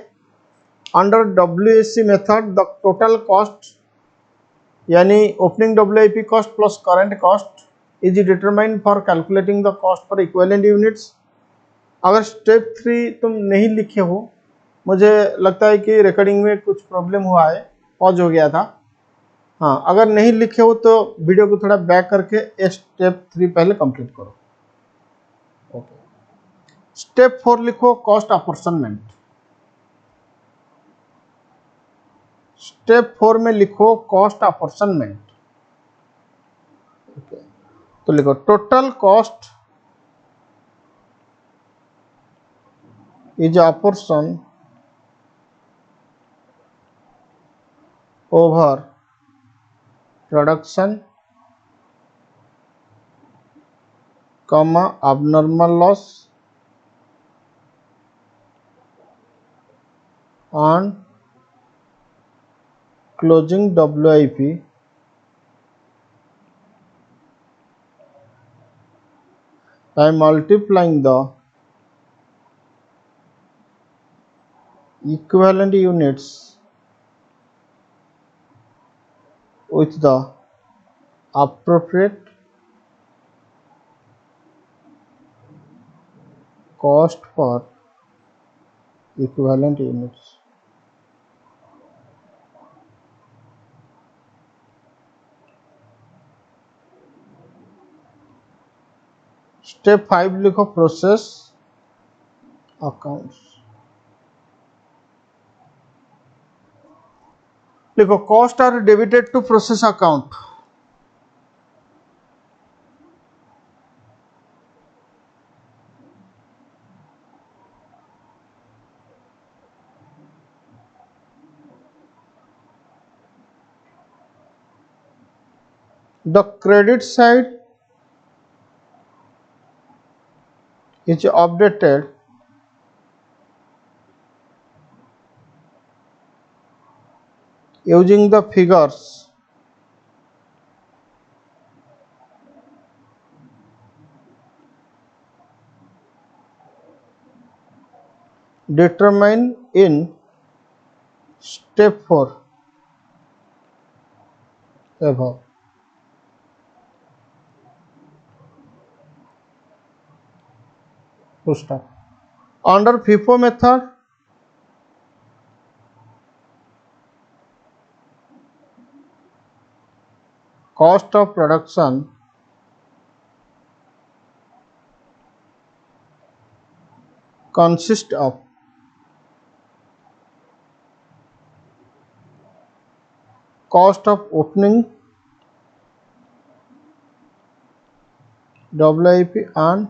under WSC method the total cost यानी opening WIP cost plus current cost is determined for calculating the cost for equivalent units। अगर step 3 तुम नहीं लिखे हो, मुझे लगता है कि रिकॉर्डिंग में कुछ प्रॉब्लम हुआ है, पॉज हो गया था। हाँ, अगर नहीं लिखे हो तो वीडियो को थोड़ा बैक करके स्टेप 3 पहले कंप्लीट करो। ओके, स्टेप 4 लिखो, कॉस्ट अपॉर्शनमेंट। स्टेप 4 में लिखो कॉस्ट अपॉर्शनमेंट। ओके, तो लिखो total cost is apportion over production, comma abnormal loss and closing WIP by multiplying the equivalent units with the appropriate cost for equivalent units. Step 5 लिखो, process accounts. लिखो cost are debited to process account. The credit side is updated using the figures determined in step 4 above. Under FIFO method, cost of production consists of cost of opening WIP and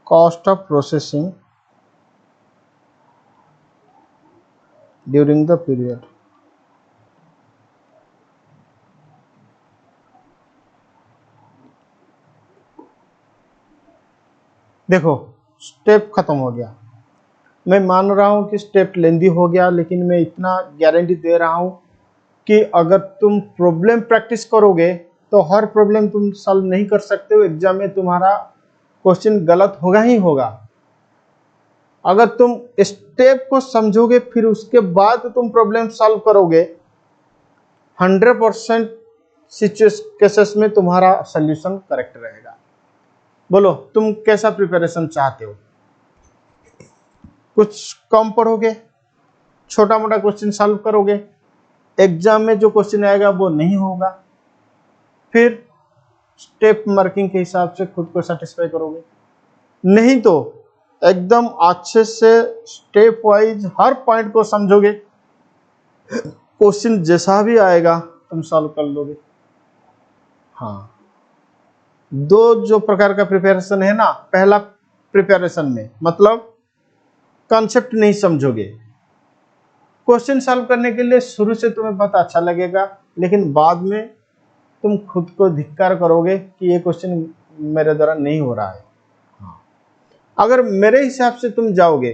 cost of processing during the period. देखो step खत्म हो गया। मैं मान रहा हूं कि step लेंदी हो गया, लेकिन मैं इतना गारंटी दे रहा हूं कि अगर तुम प्रॉब्लम प्रैक्टिस करोगे तो हर प्रॉब्लम तुम सॉल्व नहीं कर सकते हो। एग्जाम में तुम्हारा क्वेश्चन गलत होगा ही होगा। अगर तुम स्टेप को समझोगे फिर उसके बाद तुम प्रॉब्लम सॉल्व करोगे, 100% केसेस में तुम्हारा सॉल्यूशन करेक्ट रहेगा। बोलो तुम कैसा प्रिपरेशन चाहते हो? कुछ कम पढ़ोगे, छोटा मोटा क्वेश्चन सॉल्व करोगे, एग्जाम में जो क्वेश्चन आएगा वो नहीं होगा, फिर स्टेप मार्किंग के हिसाब से खुद को सेटिस्फाई करोगे। नहीं तो एकदम अच्छे से स्टेप वाइज हर पॉइंट को समझोगे, क्वेश्चन जैसा भी आएगा तुम सॉल्व कर लोगे। हाँ, दो जो प्रकार का प्रिपरेशन है ना, पहला प्रिपरेशन में मतलब कॉन्सेप्ट नहीं समझोगे। क्वेश्चन सॉल्व करने के लिए शुरू से तुम्हें बहुत अच्छा लगेगा, लेकिन बाद में तुम खुद को धिक्कार करोगे कि ये क्वेश्चन मेरे द्वारा नहीं हो रहा है। हाँ, अगर मेरे हिसाब से तुम जाओगे,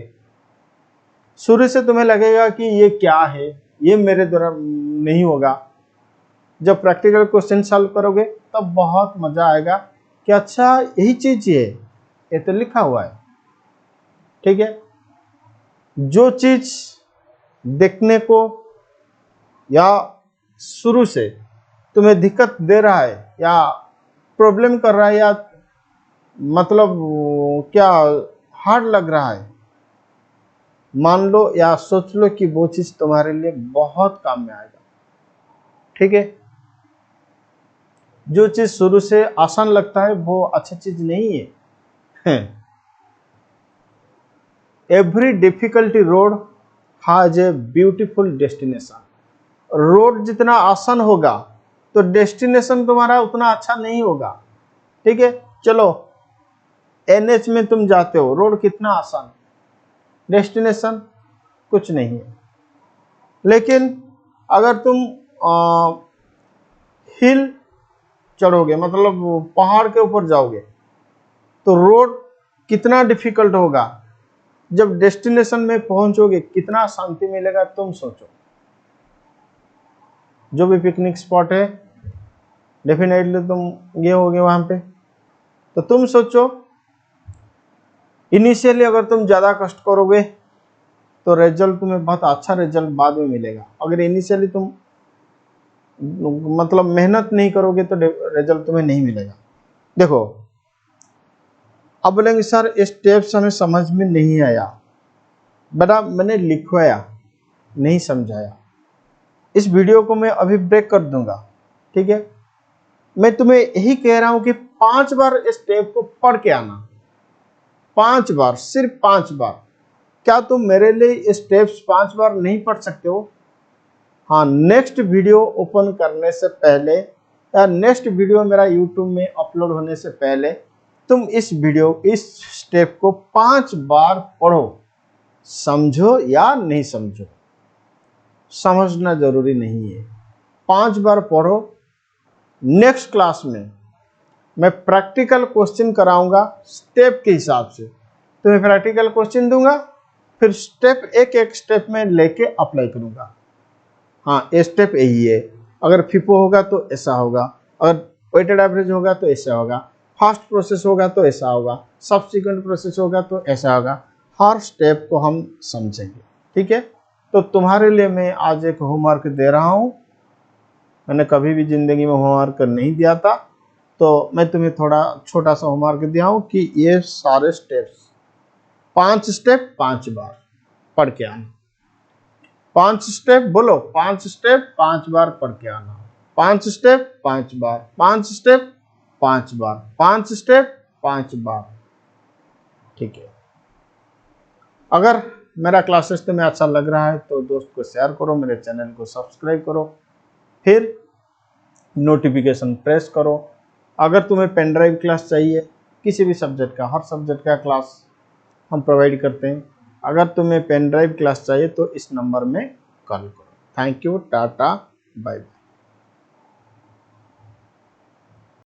शुरू से तुम्हें लगेगा कि ये क्या है, ये मेरे द्वारा नहीं होगा। जब प्रैक्टिकल क्वेश्चन सॉल्व करोगे तब बहुत मजा आएगा कि अच्छा यही चीज है, ये तो लिखा हुआ है। ठीक है, जो चीज देखने को या शुरू से तुम्हें दिक्कत दे रहा है या प्रॉब्लम कर रहा है या मतलब क्या हार्ड लग रहा है, मान लो या सोच लो कि वो चीज तुम्हारे लिए बहुत काम में आएगा। ठीक है, जो चीज शुरू से आसान लगता है वो अच्छी चीज नहीं है। Every difficulty road has a beautiful destination. Road जितना आसान होगा तो डेस्टिनेशन तुम्हारा उतना अच्छा नहीं होगा। ठीक है, चलो एनएच में तुम जाते हो, रोड कितना आसान, डेस्टिनेशन कुछ नहीं है। लेकिन अगर तुम हिल चढ़ोगे, मतलब पहाड़ के ऊपर जाओगे, तो रोड कितना डिफिकल्ट होगा, जब डेस्टिनेशन में पहुंचोगे कितना शांति मिलेगा तुम सोचो। जो भी पिकनिक स्पॉट है डेफिनेटली तुम गए होगे वहां पे। तो तुम सोचो, इनिशियली अगर तुम ज़्यादा कष्ट करोगे तो रिजल्ट तुम्हें बहुत अच्छा रिजल्ट बाद में मिलेगा। अगर इनिशियली तुम मतलब मेहनत नहीं करोगे तो रिजल्ट तुम्हें नहीं मिलेगा। देखो, अब बोलेंगे सर स्टेप्स हमें समझ में नहीं आया, बेटा मैंने लिखवाया नहीं समझाया। इस वीडियो को मैं अभी ब्रेक कर दूंगा, ठीक है। मैं तुम्हें यही कह रहा हूं कि 5 बार स्टेप को पढ़ के आना, 5 बार, सिर्फ 5 बार। क्या तुम मेरे लिए स्टेप्स 5 बार नहीं पढ़ सकते हो? हाँ, नेक्स्ट वीडियो ओपन करने से पहले या नेक्स्ट वीडियो मेरा यूट्यूब में अपलोड होने से पहले तुम इस स्टेप को 5 बार पढ़ो। समझो या नहीं समझो, समझना जरूरी नहीं है, 5 बार पढ़ो। नेक्स्ट क्लास में मैं प्रैक्टिकल क्वेश्चन कराऊंगा स्टेप के हिसाब से। तुम्हें प्रैक्टिकल क्वेश्चन दूंगा, फिर स्टेप एक स्टेप में लेके अप्लाई करूंगा। हाँ, ये स्टेप यही है, अगर फिफो होगा तो ऐसा होगा, अगर वेटेड एवरेज होगा तो ऐसा होगा, फास्ट प्रोसेस होगा तो ऐसा होगा, सब्सिक्वेंट प्रोसेस होगा तो ऐसा होगा। हर स्टेप को हम समझेंगे, ठीक है। तो तुम्हारे लिए मैं आज एक होमवर्क दे रहा हूँ। मैंने कभी भी जिंदगी में होमवर्क नहीं दिया था, तो मैं तुम्हें थोड़ा छोटा सा होमवर्क दिया हूँ कि ये सारे स्टेप्स 5 स्टेप 5 बार पढ़ के आना। 5 स्टेप बोलो, 5 स्टेप 5 बार पढ़ के आना। 5 स्टेप 5 बार, 5 स्टेप 5 बार, 5 स्टेप 5 बार, ठीक है। अगर मेरा क्लासेस तुम्हें अच्छा लग रहा है तो दोस्त को शेयर करो, मेरे चैनल को सब्सक्राइब करो, फिर नोटिफिकेशन प्रेस करो। अगर तुम्हें पेन ड्राइव क्लास चाहिए किसी भी सब्जेक्ट का, हर सब्जेक्ट का क्लास हम प्रोवाइड करते हैं। अगर तुम्हें पेन ड्राइव क्लास चाहिए तो इस नंबर में कॉल करो। Thank you, tata, bye bye.